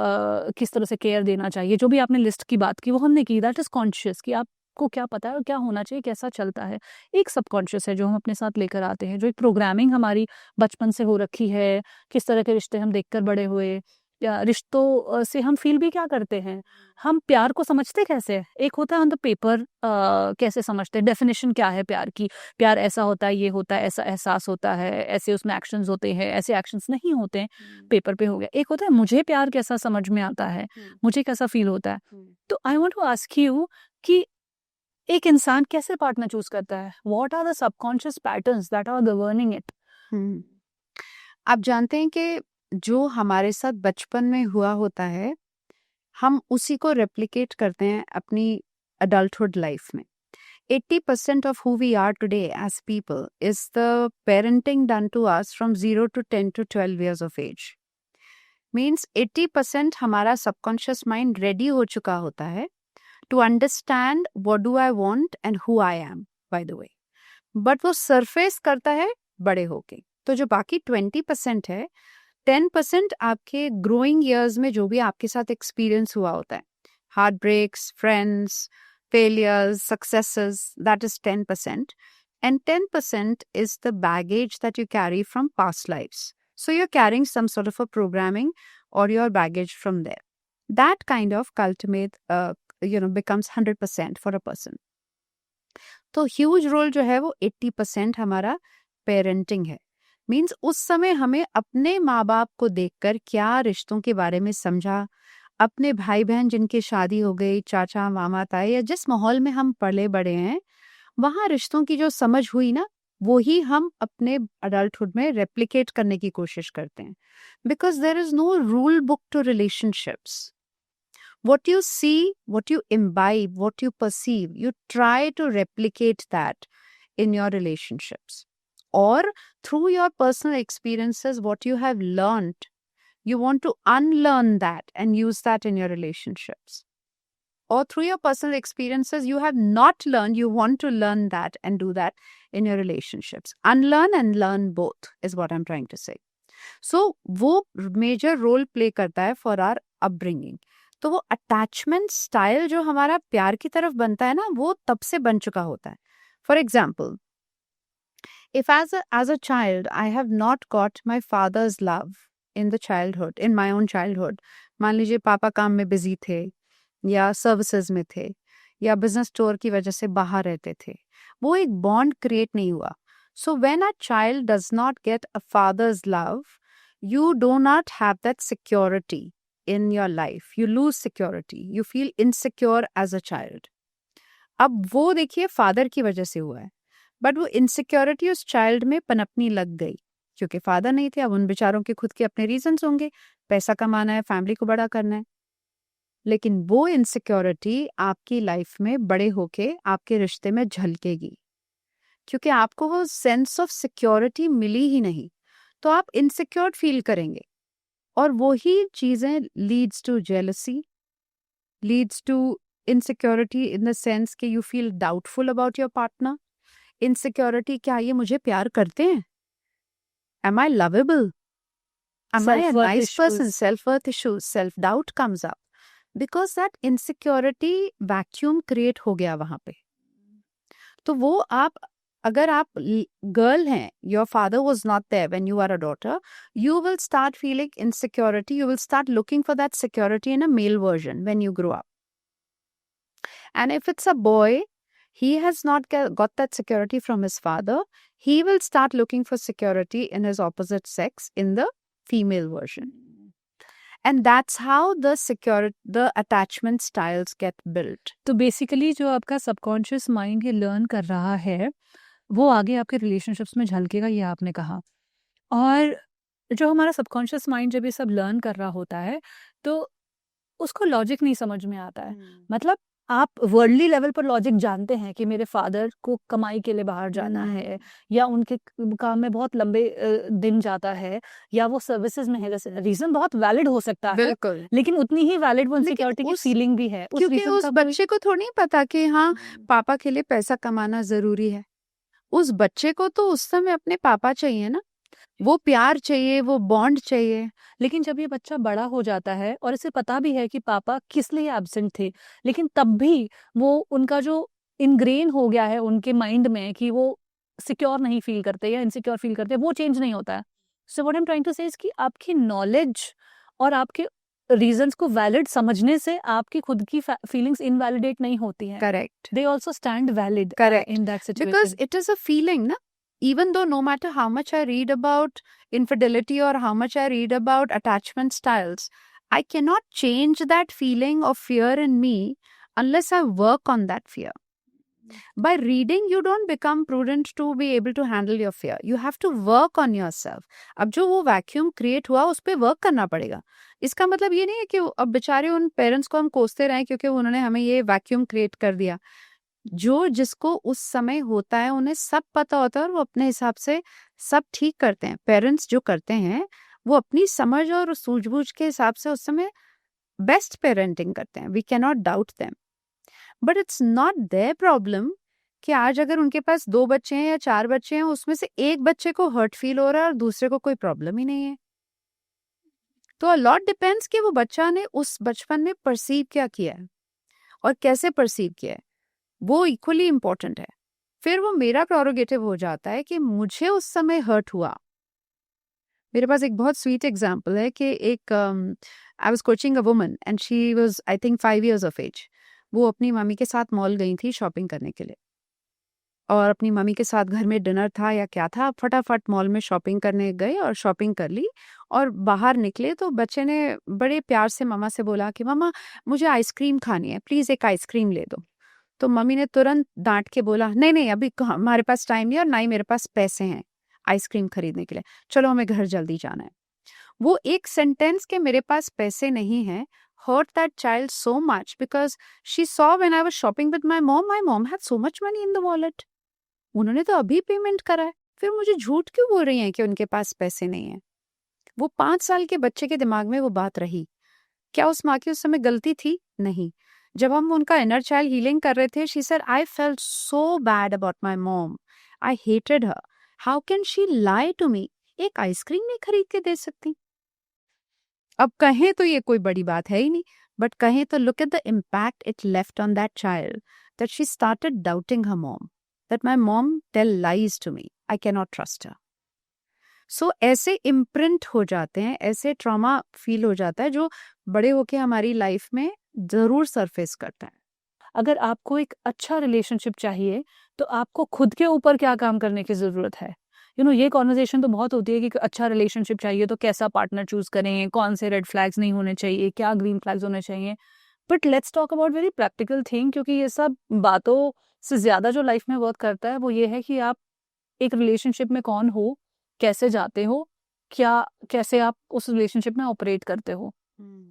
किस तरह से केयर देना चाहिए, जो भी आपने लिस्ट की बात की वो हमने की. दैट इज कॉन्शियस, कि आपको क्या पता है और क्या होना चाहिए, कैसा चलता है. एक सबकॉन्शियस है जो हम अपने साथ लेकर आते हैं, जो एक प्रोग्रामिंग हमारी बचपन से हो रखी है, किस तरह के रिश्ते हम देखकर बड़े हुए, रिश्तों से हम फील भी क्या करते हैं, हम प्यार को समझते कैसे हैं। एक होता है ऑन द पेपर, कैसे समझते हैं, डेफिनेशन क्या है प्यार की, प्यार ऐसा होता है, ये होता है, ऐसा एहसास होता है, ऐसे उसमें एक्शंस होते हैं, ऐसे एक्शंस नहीं होते हैं, पेपर पे हो गया। एक होता है मुझे प्यार कैसा समझ में आता है, मुझे कैसा फील होता है। तो I want to ask you कि एक इंसान कैसे पार्टनर चूज करता है, what are the subconscious patterns that are governing it. आप जानते हैं कि जो हमारे साथ बचपन में हुआ होता है, हम उसी को रेप्लिकेट करते हैं अपनी adulthood लाइफ में। 80% of who we are today as people is the parenting done to us from 0 to 10 to 12 years of age. Means 80% हमारा subconscious mind ready हो चुका होता है to understand what do I want and who I am, by the way. But वो surface करता है बड़े होके। तो जो बाकी 20% है, 10% आपके ग्रोइंग ईयर्स में जो भी आपके साथ एक्सपीरियंस हुआ होता है, heart breaks, friends, failures, successes, that is 10%. And 10% is the baggage that you carry from past lives. So you're carrying some sort of a programming or your baggage from there. That kind of cultivate, becomes 100% for a person. तो huge role जो है वो 80% हमारा parenting है। Means उस समय हमें अपने माँ बाप को देखकर क्या रिश्तों के बारे में समझा, अपने भाई बहन जिनकी शादी हो गई, चाचा मामा ताए, या जिस माहौल में हम पले बड़े हैं, वहाँ रिश्तों की जो समझ हुई ना, वो ही हम अपने अडल्टहुड में रेप्लिकेट करने की कोशिश करते हैं। Because there is no rule book to relationships. What you see, what you imbibe, what you perceive, you try to replicate that in your relationships. Or through your personal experiences, what you have learned, you want to unlearn that and use that in your relationships. Or through your personal experiences, you have not learned, you want to learn that and do that in your relationships. Unlearn and learn both is what I'm trying to say. So, वो major role play करता है for our upbringing. तो वो attachment style जो हमारा प्यार की तरफ बनता है ना, वो तब से बन चुका होता है। For example, if as a child I have not got my father's love in the childhood, in my own childhood, मान लीजिए पापा काम में बिजी थे या सर्विसेज में थे या बिजनेस टूर की वजह से बाहर रहते थे, वो एक बॉन्ड क्रिएट नहीं हुआ। So when a child does not get a father's love, you do not have that security in your life. You lose security. You feel insecure as a child. अब वो देखिए फादर की वजह से हुआ है, बट वो इनसिक्योरिटी उस चाइल्ड में पनपनी लग गई क्योंकि फादर नहीं थे। अब उन बेचारों के खुद के अपने रीजंस होंगे, पैसा कमाना है, फैमिली को बड़ा करना है, लेकिन वो इनसिक्योरिटी आपकी लाइफ में बड़े होके आपके रिश्ते में झलकेगी क्योंकि आपको वो सेंस ऑफ सिक्योरिटी मिली ही नहीं, तो आप इनसिक्योर फील करेंगे। और वही चीजें leads to jealousy, leads to insecurity in the sense कि you feel doubtful about your partner. Insecurity, क्या ये मुझे प्यार करते हैं, am I lovable, am I a nice person, self worth issues, self doubt comes up because that insecurity vacuum create हो गया वहां पे। तो वो आप, अगर आप गर्ल हैं, your father was not there when you are a daughter, you will start feeling insecurity, you will start looking for that security in a male version when you grow up. And if it's a boy, he has not got that security from his father, he will start looking for security in his opposite sex, in the female version. And that's how the attachment styles get built. तो basically जो आपका subconscious mind ये learn कर रहा है, वो आगे आपके रिलेशनशिप्स में झलकेगा, ये आपने कहा। और जो हमारा सबकॉन्शियस माइंड जब ये सब लर्न कर रहा होता है, तो उसको लॉजिक नहीं समझ में आता है। मतलब आप वर्ल्डली लेवल पर लॉजिक जानते हैं कि मेरे फादर को कमाई के लिए बाहर जाना है, या उनके काम में बहुत लंबे दिन जाता है, या वो सर्विसेज में है, जैसे रीजन बहुत वैलिड हो सकता है, बिल्कुल, लेकिन उतनी ही वैलिड वो इनसिक्योरिटी की फीलिंग भी है। क्योंकि उस बच्चे को थोड़ी पता कि हाँ पापा के लिए पैसा कमाना जरूरी है। उस बच्चे को तो उस समय अपने पापा चाहिए ना, वो प्यार चाहिए, वो बॉन्ड चाहिए। लेकिन जब ये बच्चा बड़ा हो जाता है और इसे पता भी है कि पापा किस लिए एब्सेंट थे, लेकिन तब भी वो उनका जो इनग्रेन हो गया है उनके माइंड में कि वो सिक्योर नहीं फील करते या इनसिक्योर फील करते, वो चेंज नहीं होता है। So what I am trying to say is कि आपकी नॉलेज और आपके रीजंस को वैलिड समझने से आपकी खुद की फीलिंग्स इनवैलिडेट नहीं होती हैं. Correct. They also stand valid Correct. in that situation. Because it is a feeling, na? Even though no matter how much I read about infidelity or how much I read about attachment styles, I cannot change that feeling of fear in me unless I work on that fear. By reading, you don't become prudent to be able to handle your fear. You have to work on yourself. अब जो वो vacuum create हुआ उस पर work करना पड़ेगा. इसका मतलब ये नहीं है कि अब बेचारे उन पेरेंट्स को हम कोसते रहें क्योंकि उन्होंने हमें ये वैक्यूम क्रिएट कर दिया. जो जिसको उस समय होता है उन्हें सब पता होता है और वो अपने हिसाब से सब ठीक करते हैं. पेरेंट्स जो करते हैं वो अपनी समझ और सूझबूझ के हिसाब से उस समय बेस्ट पेरेंटिंग करते हैं. We can not doubt them, but it's not their problem कि आज अगर उनके पास 2 बच्चे हैं या 4 बच्चे हैं उसमें से एक बच्चे को हर्ट फील हो रहा है और दूसरे को कोई प्रॉब्लम ही नहीं है. तो अ लॉट डिपेंड्स कि वो बच्चा ने उस बचपन में परसीव क्या किया है और कैसे परसीव किया है, वो इक्वली इम्पोर्टेंट है. फिर वो मेरा प्रोरोगेटिव हो जाता है कि मुझे उस समय हर्ट हुआ. मेरे पास एक बहुत स्वीट एग्जाम्पल है कि एक I was coaching a woman and she was I think 5 years of age. वो अपनी मम्मी के साथ मॉल गई थी शॉपिंग करने के लिए और अपनी मम्मी के साथ घर में डिनर था या क्या था, फटाफट मॉल में शॉपिंग करने गए और शॉपिंग कर ली. और बाहर निकले तो बच्चे ने बड़े प्यार से मम्मा से बोला कि मम्मा मुझे आइसक्रीम खानी है, प्लीज़ एक आइसक्रीम ले दो. तो मम्मी ने तुरंत डांट के बोला नहीं नहीं अभी हमारे पास टाइम नहीं और ना ही मेरे पास पैसे हैं आइसक्रीम खरीदने के लिए, चलो हमें घर जल्दी जाना है. वो एक सेंटेंस के मेरे पास पैसे नहीं हैं hurt that child so much because she saw when I was shopping with my mom had so much money in the wallet. उन्होंने तो अभी पेमेंट करा है, फिर मुझे झूठ क्यों बोल रही हैं कि उनके पास पैसे नहीं है. वो 5 साल के बच्चे के दिमाग में वो बात रही. क्या उस माँ की उस समय गलती थी? नहीं. जब हम उनका इनर चाइल्ड हीलिंग कर रहे थे, she said, I felt so bad about my mom. I hated her. How can she lie to me? एक आइसक्रीम नहीं खरीद के दे सकती. अब कहें तो ये कोई बड़ी बात है ही नहीं, बट कहें तो look at the impact it left on that child that she started doubting her mom, that my mom tell lies to me, I can not trust her. So ऐसे इम्प्रिंट हो जाते हैं, ऐसे ट्रॉमा फील हो जाता है जो बड़े होके हमारी लाइफ में जरूर सरफेस करता है. अगर आपको एक अच्छा रिलेशनशिप चाहिए तो आपको खुद के ऊपर क्या काम करने की ज़रूरत है. ये कॉन्वर्जेशन तो बहुत होती है कि अच्छा रिलेशनशिप चाहिए तो कैसा पार्टनर चूज करें, कौन से रेड फ्लैग्स नहीं होने चाहिए, क्या ग्रीन फ्लैग्स होने चाहिए. But let's talk about very practical thing, क्योंकि ये सब बातों से ज़्यादा जो लाइफ में वर्क करता है वो ये है कि आप एक रिलेशनशिप में कौन हो, कैसे जाते हो, कैसे आप उस रिलेशनशिप में ऑपरेट करते हो.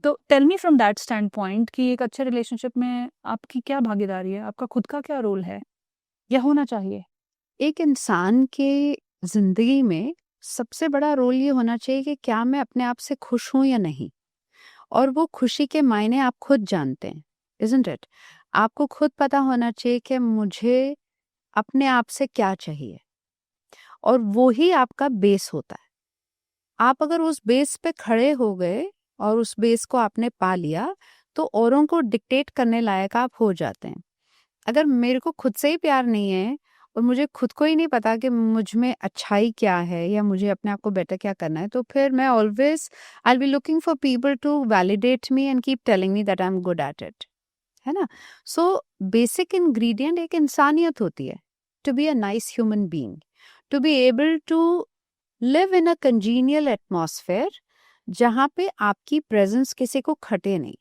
तो tell me from that standpoint कि एक अच्छे रिलेशनशिप में आपकी क्या भागीदारी है, आपका खुद का क्या रोल है या होना चाहिए. एक इंसान के जिंदगी में सबसे बड़ा रोल ये होना चाहिए कि क्या मैं अपने आप से खुश हूं या नहीं, और वो खुशी के मायने आप खुद जानते हैं, इजंट इट. आपको खुद पता होना चाहिए कि मुझे अपने आप से क्या चाहिए, और वो ही आपका बेस होता है. आप अगर उस बेस पे खड़े हो गए और उस बेस को आपने पा लिया तो औरों को डिक्टेट करने लायक आप हो जाते हैं. अगर मेरे को खुद से ही प्यार नहीं है और मुझे खुद को ही नहीं पता कि मुझ में अच्छाई क्या है या मुझे अपने आप को बेटर क्या करना है, तो फिर मैं always I be looking for people to validate me and keep telling me that I am good at it, है ना. सो बेसिक इंग्रेडिएंट एक इंसानियत होती है, to be a nice human being, to be able to live in a congenial atmosphere जहाँ पे आपकी presence किसी को खटे नहीं,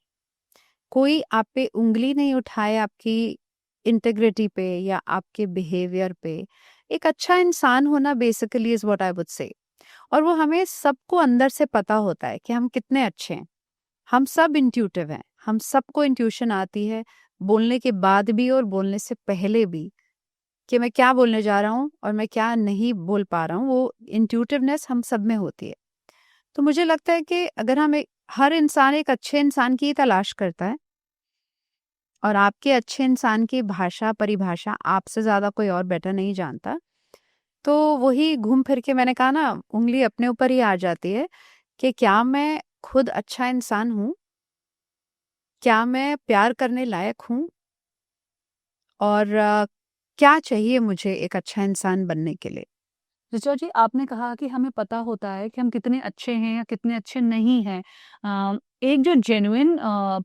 कोई आप पे उंगली नहीं उठाए आपकी इंटेग्रिटी पे या आपके बिहेवियर पे. एक अच्छा इंसान होना basically is what I would say. और वो हमें सबको अंदर से पता होता है कि हम कितने अच्छे हैं. हम सब इंट्यूटिव हैं, हम सबको इंट्यूशन आती है, बोलने के बाद भी और बोलने से पहले भी, कि मैं क्या बोलने जा रहा हूँ और मैं क्या नहीं बोल पा रहा हूँ. वो इंट्यूटिवनेस हम सब में होती है. तो मुझे लगता है कि अगर हर इंसान एक अच्छे इंसान की तलाश करता है, और आपके अच्छे इंसान की भाषा परिभाषा आपसे ज्यादा कोई और बेटर नहीं जानता, तो वही घूम फिर के मैंने कहा ना, उंगली अपने ऊपर ही आ जाती है कि क्या मैं खुद अच्छा इंसान हूं, क्या मैं प्यार करने लायक हूं, और क्या चाहिए मुझे एक अच्छा इंसान बनने के लिए. ऋचा जी, आपने कहा कि हमें पता होता है कि हम कितने अच्छे हैं या कितने अच्छे नहीं हैं। एक जो जेन्युइन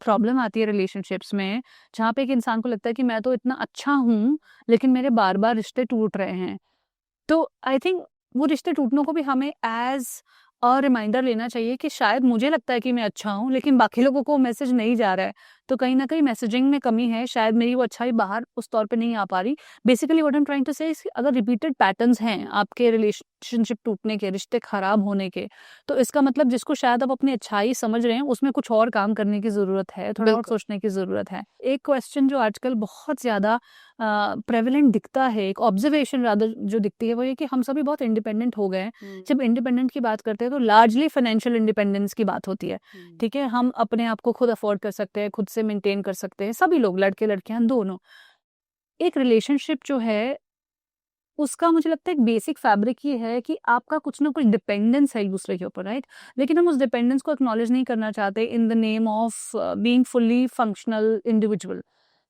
प्रॉब्लम आती है रिलेशनशिप्स में, जहाँ पे एक इंसान को लगता है कि मैं तो इतना अच्छा हूँ, लेकिन मेरे बार-बार रिश्ते टूट रहे हैं। तो आई थिंक वो रिश्ते टूटनों को भी हमें एज़ अ रिमाइंडर लेना चाहिए कि शायद मुझे लगता है कि मैं अच्छा हूँ, लेकिन बाकी लोगों को मैसेज नहीं जा रहा है। तो कहीं न कहीं मैसेजिंग में कमी है, शायद मेरी वो अच्छाई बाहर उस तौर पे नहीं आ पा रही। Basically what I am trying to say is कि अगर रिपीटेड पैटर्न्स हैं आपके रिलेशनशिप टूटने के, रिश्ते खराब होने के, तो इसका मतलब जिसको शायद आप अपनी अच्छाई समझ रहे हैं, उसमें कुछ और काम करने की ज़रूरत है, थोड़ा और बिल्कुल। सोचने की ज़रूरत है। एक क्वेश्चन जो आजकल बहुत ज़्यादा प्रेवलेंट दिखता है, एक ऑब्जर्वेशन रादर जो दिखती है, वो ये कि हम सभी बहुत इंडिपेंडेंट हो गए हैं। जब इंडिपेंडेंट की बात करते हैं तो लार्जली फाइनेंशियल इंडिपेंडेंस की बात होती है, ठीक है? हम अपने आप को खुद अफोर्ड कर सकते हैं, खुद से मेंटेन कर सकते हैं, सभी लोग, लड़के लड़कियां दोनों। एक रिलेशनशिप जो है, उसका मुझे लगता है एक बेसिक फैब्रिक ये है कि आपका कुछ ना कुछ डिपेंडेंस है एक दूसरे के ऊपर, राइट? लेकिन हम उस डिपेंडेंस को एक्नॉलेज नहीं करना चाहते in the name of being fully functional individual,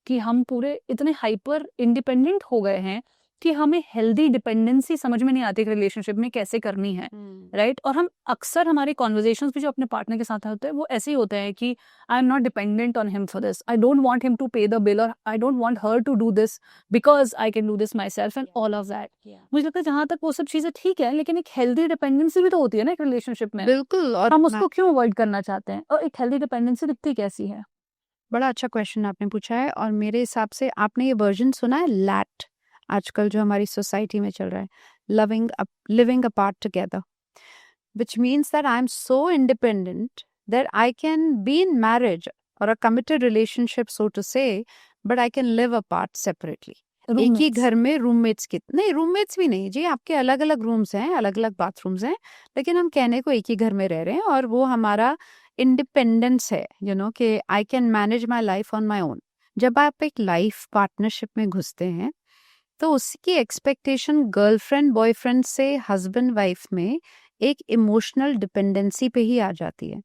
कि हम पूरे इतने हाइपर इंडिपेंडेंट हो गए हैं कि हमें हेल्दी डिपेंडेंसी समझ में नहीं आती कि रिलेशनशिप में कैसे करनी है, राइट? और हम अक्सर हमारे कॉन्वर्जेशंस भी जो अपने पार्टनर के साथ होते हैं वो ऐसे ही होते हैं कि I am not dependent on him for this, I don't want him to pay the bill, और I don't want her to do this because I can do this myself and all of that. मुझे लगता है जहां तक वो सब चीजें ठीक है, लेकिन एक हेल्दी डिपेंडेंसी भी तो होती है ना एक रिलेशनशिप में। बिल्कुल। और हम उसको क्यों अवॉइड करना चाहते हैं, और एक हेल्दी डिपेंडेंसी दिखती कैसी है? बड़ा अच्छा क्वेश्चन आपने पूछा है। और मेरे हिसाब से आपने ये वर्जन सुना है लैट, आजकल जो हमारी सोसाइटी में चल रहा है, living apart together, which means that I'm so independent that I can be in marriage or a committed relationship, so to say, but I can live apart separately. एक ही घर में रूममेट्स नहीं, रूममेट्स भी नहीं जी, आपके अलग अलग रूम्स हैं, अलग अलग बाथरूम्स हैं, लेकिन हम कहने को एक ही घर में रह रहे हैं, और वो हमारा इंडिपेंडेंस है, कि I can manage my life on my own. जब आप एक लाइफ पार्टनरशिप में घुसते हैं तो उसकी एक्सपेक्टेशन गर्लफ्रेंड बॉयफ्रेंड से हस्बैंड वाइफ में एक इमोशनल डिपेंडेंसी पे ही आ जाती है।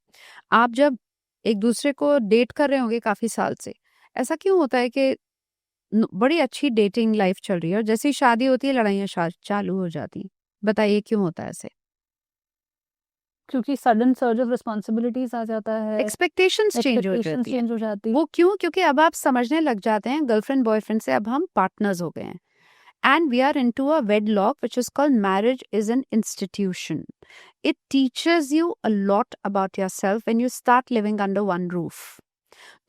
आप जब एक दूसरे को डेट कर रहे होंगे काफी साल से, ऐसा क्यों होता है कि बड़ी अच्छी डेटिंग लाइफ चल रही है और जैसे ही शादी होती है लड़ाइयाँ चालू हो जाती हैं? बताइए क्यों होता है ऐसे? क्योंकि सडन सर्ज ऑफ रिस्पॉन्सिबिलिटीज आ जाता है, एक्सपेक्टेशंस चेंज हो एक्सपेक्टेशंस जाती है। चेंज हो जाती है। वो क्यों? क्योंकि अब आप समझने लग जाते हैं गर्लफ्रेंड बॉयफ्रेंड से अब हम पार्टनर्स हो गए हैं, and we are into a wedlock which is called marriage is an institution. It teaches you a lot about yourself when you start living under one roof.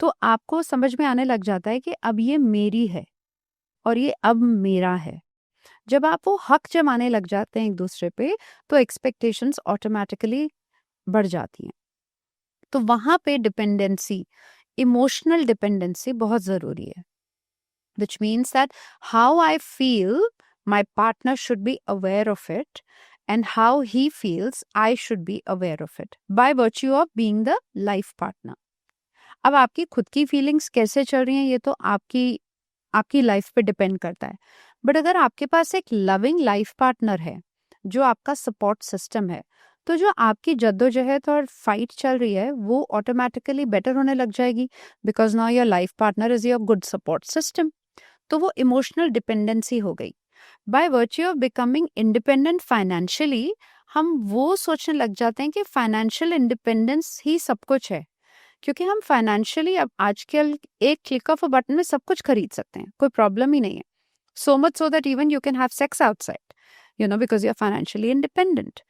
तो आपको समझ में आने लग जाता है कि अब ये मेरी है और ये अब मेरा है। जब आप वो हक जमाने लग जाते हैं एक दूसरे पे, तो एक्सपेक्टेशंस ऑटोमेटिकली बढ़ जाती हैं। तो वहां पे डिपेंडेंसी, इमोशनल डिपेंडेंसी बहुत जरूरी है, which means that how I feel, my partner should be aware of it, and how he feels, I should be aware of it by virtue of being the life partner. अब आपकी खुद की feelings कैसे चल रही हैं ये तो आपकी लाइफ पे डिपेंड करता है, बट अगर आपके पास एक लविंग लाइफ पार्टनर है जो आपका सपोर्ट सिस्टम है, तो जो आपकी जद्दोजहद और फाइट चल रही है वो ऑटोमेटिकली बेटर होने लग जाएगी, because now your life partner is your good support system. तो वो इमोशनल डिपेंडेंसी हो गई। By virtue of becoming independent financially, हम वो सोचने लग जाते हैं कि फाइनेंशियल इंडिपेंडेंस ही सब कुछ है, क्योंकि हम फाइनेंशियली अब आजकल एक क्लिक ऑफ अ बटन में सब कुछ खरीद सकते हैं, कोई प्रॉब्लम ही नहीं है। So much so that even you can have sex outside, because you are financially independent.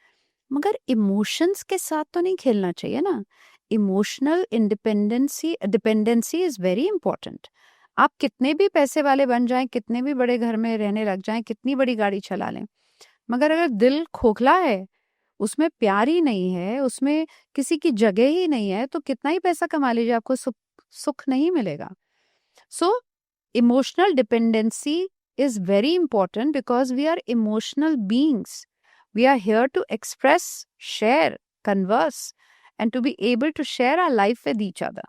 मगर इमोशंस के साथ तो नहीं खेलना चाहिए ना। Emotional dependency is very important. आप कितने भी पैसे वाले बन जाएं, कितने भी बड़े घर में रहने लग जाएं, कितनी बड़ी गाड़ी चला लें, मगर अगर दिल खोखला है, उसमें प्यार ही नहीं है, उसमें किसी की जगह ही नहीं है, तो कितना ही पैसा कमा लीजिए आपको सुख नहीं मिलेगा। So emotional dependency is very important because we are emotional beings. We are here to express, share, converse, and to be able to share our life with each other.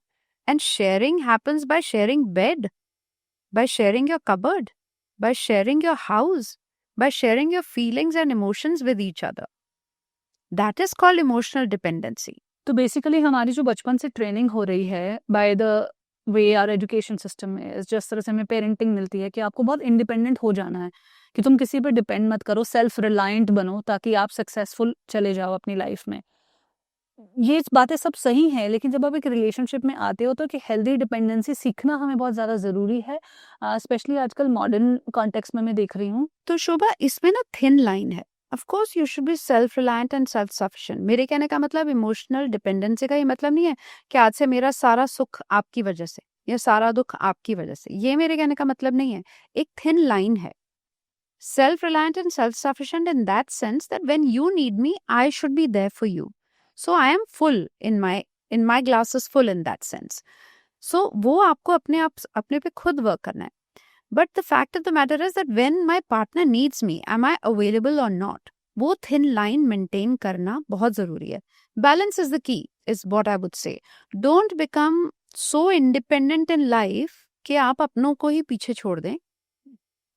And sharing happens by sharing bed, by sharing your cupboard, by sharing your house, by sharing your feelings and emotions with each other. That is called emotional dependency. तो बेसिकली हमारी जो बचपन से training हो रही है by the way our education system में, जिस तरह से हमें पेरेंटिंग मिलती है कि आपको बहुत इंडिपेंडेंट हो जाना है, कि तुम किसी पे डिपेंड मत करो, सेल्फ रिलायंट बनो ताकि आप सक्सेसफुल चले जाओ अपनी लाइफ में। ये बातें सब सही हैं, लेकिन जब आप एक रिलेशनशिप में आते हो तो कि हेल्दी डिपेंडेंसी सीखना हमें बहुत ज़्यादा ज़रूरी है, स्पेशली आजकल मॉडर्न कॉन्टेक्स्ट में मैं देख रही हूँ। तो शोभा, इसमें ना थिन लाइन है। Of course you should be self reliant and self sufficient. मेरे कहने का मतलब इमोशनल डिपेंडेंसी का ये मतलब नहीं है कि आज से मेरा सारा सुख आपकी वजह से या सारा दुख आपकी वजह से, ये मेरे कहने का मतलब नहीं है। एक थिन लाइन है। Self reliant and self sufficient in that sense that when you need me I should be there for you, so I am full in my glass is full in that sense. So वो आपको अपने पे खुद work करना है। But the fact of the matter is that when my partner needs me, am I available or not? वो thin line maintain करना बहुत जरूरी है. Balance is the key, is what I would say. Don't become so independent in life कि आप अपनों को ही पीछे छोड़ दें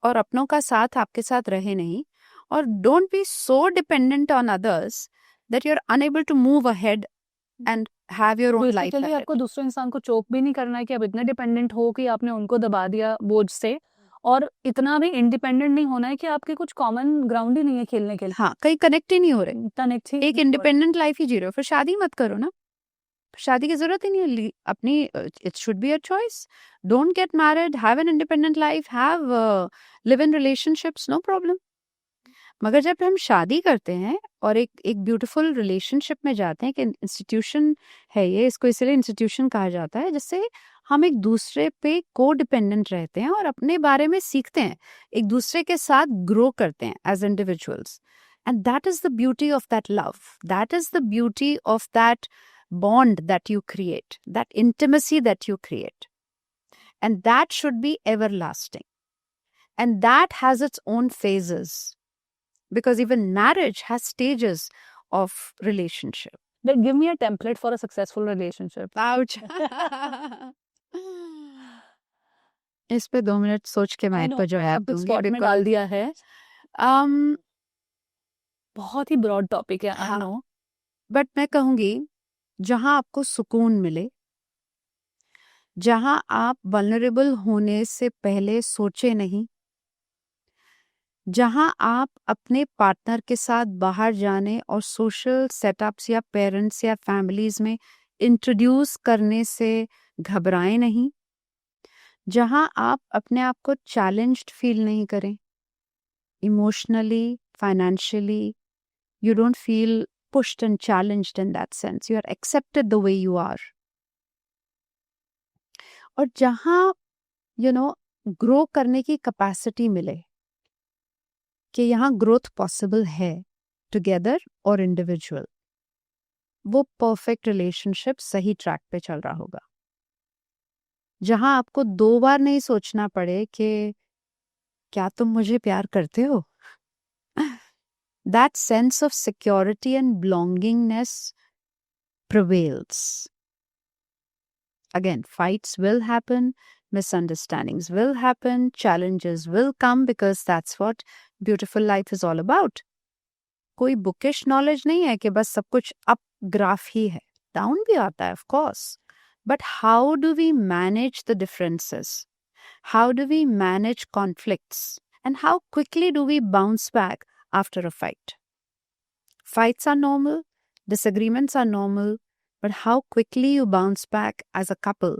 और अपनों का साथ आपके साथ रहे नहीं. और don't be so dependent on others that you're unable to move ahead and have your own life basically ahead. आपको दूसरे इंसान को चोक भी नहीं करना है कि आप इतने डिपेंडेंट हो कि आपने उनको दबा दिया बोझ से, और इतना भी इंडिपेंडेंट नहीं होना है कि आपके कुछ कॉमन ग्राउंड ही नहीं है खेलने के लिए। हाँ, कहीं कनेक्ट ही नहीं हो रहे, कनेक्ट ही एक इंडिपेंडेंट लाइफ ही जी रहे हो, फिर शादी मत करो ना। शादी की जरूरत ही नहीं है अपनी। It should be a choice. Don't get married, have an independent life, have live in relationships, no problem. मगर जब हम शादी करते हैं और एक ब्यूटीफुल रिलेशनशिप में जाते हैं, कि इंस्टीट्यूशन है ये, इसको इसलिए इंस्टीट्यूशन कहा जाता है, जिससे हम एक दूसरे पे को डिपेंडेंट रहते हैं और अपने बारे में सीखते हैं, एक दूसरे के साथ ग्रो करते हैं as individuals. And that is the beauty of that love, that is the beauty of that bond that you create, that intimacy that you create. And that should be everlasting. And that has its own phases. Because even marriage has stages of relationship. Then give me a template for a successful relationship. Ouch. इस पे 2 minute सोच के मैं आपको जवाब दूंगी। Spot में डाल दिया है। बहुत ही ब्रॉड टॉपिक है, आई नो, बट मैं कहूंगी जहां आपको सुकून मिले, जहां आप वल्नरेबल होने से पहले सोचे नहीं, जहां आप अपने पार्टनर के साथ बाहर जाने और सोशल सेटअप्स या पेरेंट्स या फैमिलीज में इंट्रोड्यूस करने से घबराएं नहीं, जहां आप अपने आप को चैलेंज्ड फील नहीं करें, emotionally, financially, you don't feel pushed and challenged in that sense. You are accepted the way you are. और जहां ग्रो करने की कैपेसिटी मिले, कि यहाँ ग्रोथ पॉसिबल है टुगेदर और इंडिविजुअल, वो परफेक्ट रिलेशनशिप सही ट्रैक पे चल रहा होगा। जहां आपको 2 बार नहीं सोचना पड़े कि क्या तुम मुझे प्यार करते हो। That sense of security and belongingness prevails. Again, fights will happen, misunderstandings will happen, challenges will come, because that's what beautiful life is all about. कोई bookish knowledge नहीं है कि बस सब कुछ up graph ही है, down भी आता है, of course. But how do we manage the differences? How do we manage conflicts? And how quickly do we bounce back after a fight? Fights are normal, disagreements are normal, but how quickly you bounce back as a couple,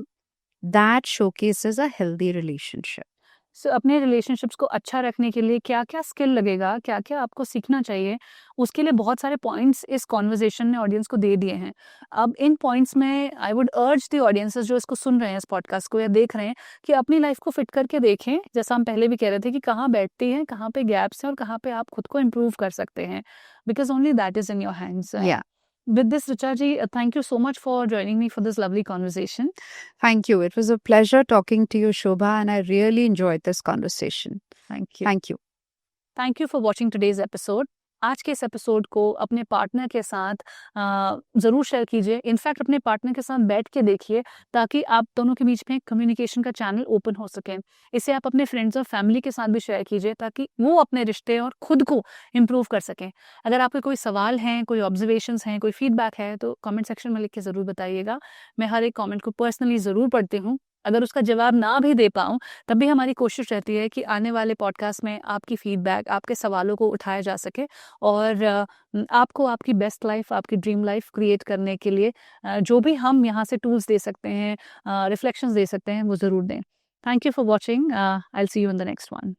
that showcases a healthy relationship. So, अपने relationships को अच्छा रखने के लिए क्या क्या skill लगेगा, क्या क्या आपको सीखना चाहिए, उसके लिए बहुत सारे पॉइंट्स इस कॉन्वर्जेशन ने ऑडियंस को दे दिए हैं। अब इन पॉइंट्स में आई वुड अर्ज द ऑडियंसेस जो इसको सुन रहे हैं, इस पॉडकास्ट को या देख रहे हैं, कि अपनी लाइफ को फिट करके देखें, जैसा हम पहले भी कह रहे थे कि कहाँ बैठती हैं, कहाँ पे गैप्स हैं और कहाँ पे आप खुद को इम्प्रूव कर सकते हैं, because only that is in your hands. With this, Richa ji, thank you so much for joining me for this lovely conversation. Thank you. It was a pleasure talking to you, Shobha, and I really enjoyed this conversation. Thank you. Thank you. Thank you for watching today's episode. आज के इस episode को अपने partner के साथ ज़रूर share कीजिए। In fact अपने पार्टनर के साथ बैठ के देखिए, ताकि आप दोनों के बीच में कम्युनिकेशन का चैनल ओपन हो सके। इसे आप अपने फ्रेंड्स और फैमिली के साथ भी शेयर कीजिए, ताकि वो अपने रिश्ते और खुद को इम्प्रूव कर सकें। अगर आपके कोई सवाल हैं, कोई ऑब्जर्वेशंस हैं, कोई फीडबैक है, तो कमेंट सेक्शन में लिख के ज़रूर बताइएगा। मैं हर एक कॉमेंट को पर्सनली ज़रूर पढ़ती हूँ। अगर उसका जवाब ना भी दे पाऊँ, तब भी हमारी कोशिश रहती है कि आने वाले पॉडकास्ट में आपकी फीडबैक, आपके सवालों को उठाया जा सके और आपको आपकी बेस्ट लाइफ, आपकी ड्रीम लाइफ क्रिएट करने के लिए जो भी हम यहाँ से टूल्स दे सकते हैं, रिफ्लेक्शंस दे सकते हैं, वो ज़रूर दें। Thank you for watching. I will see you in the next one.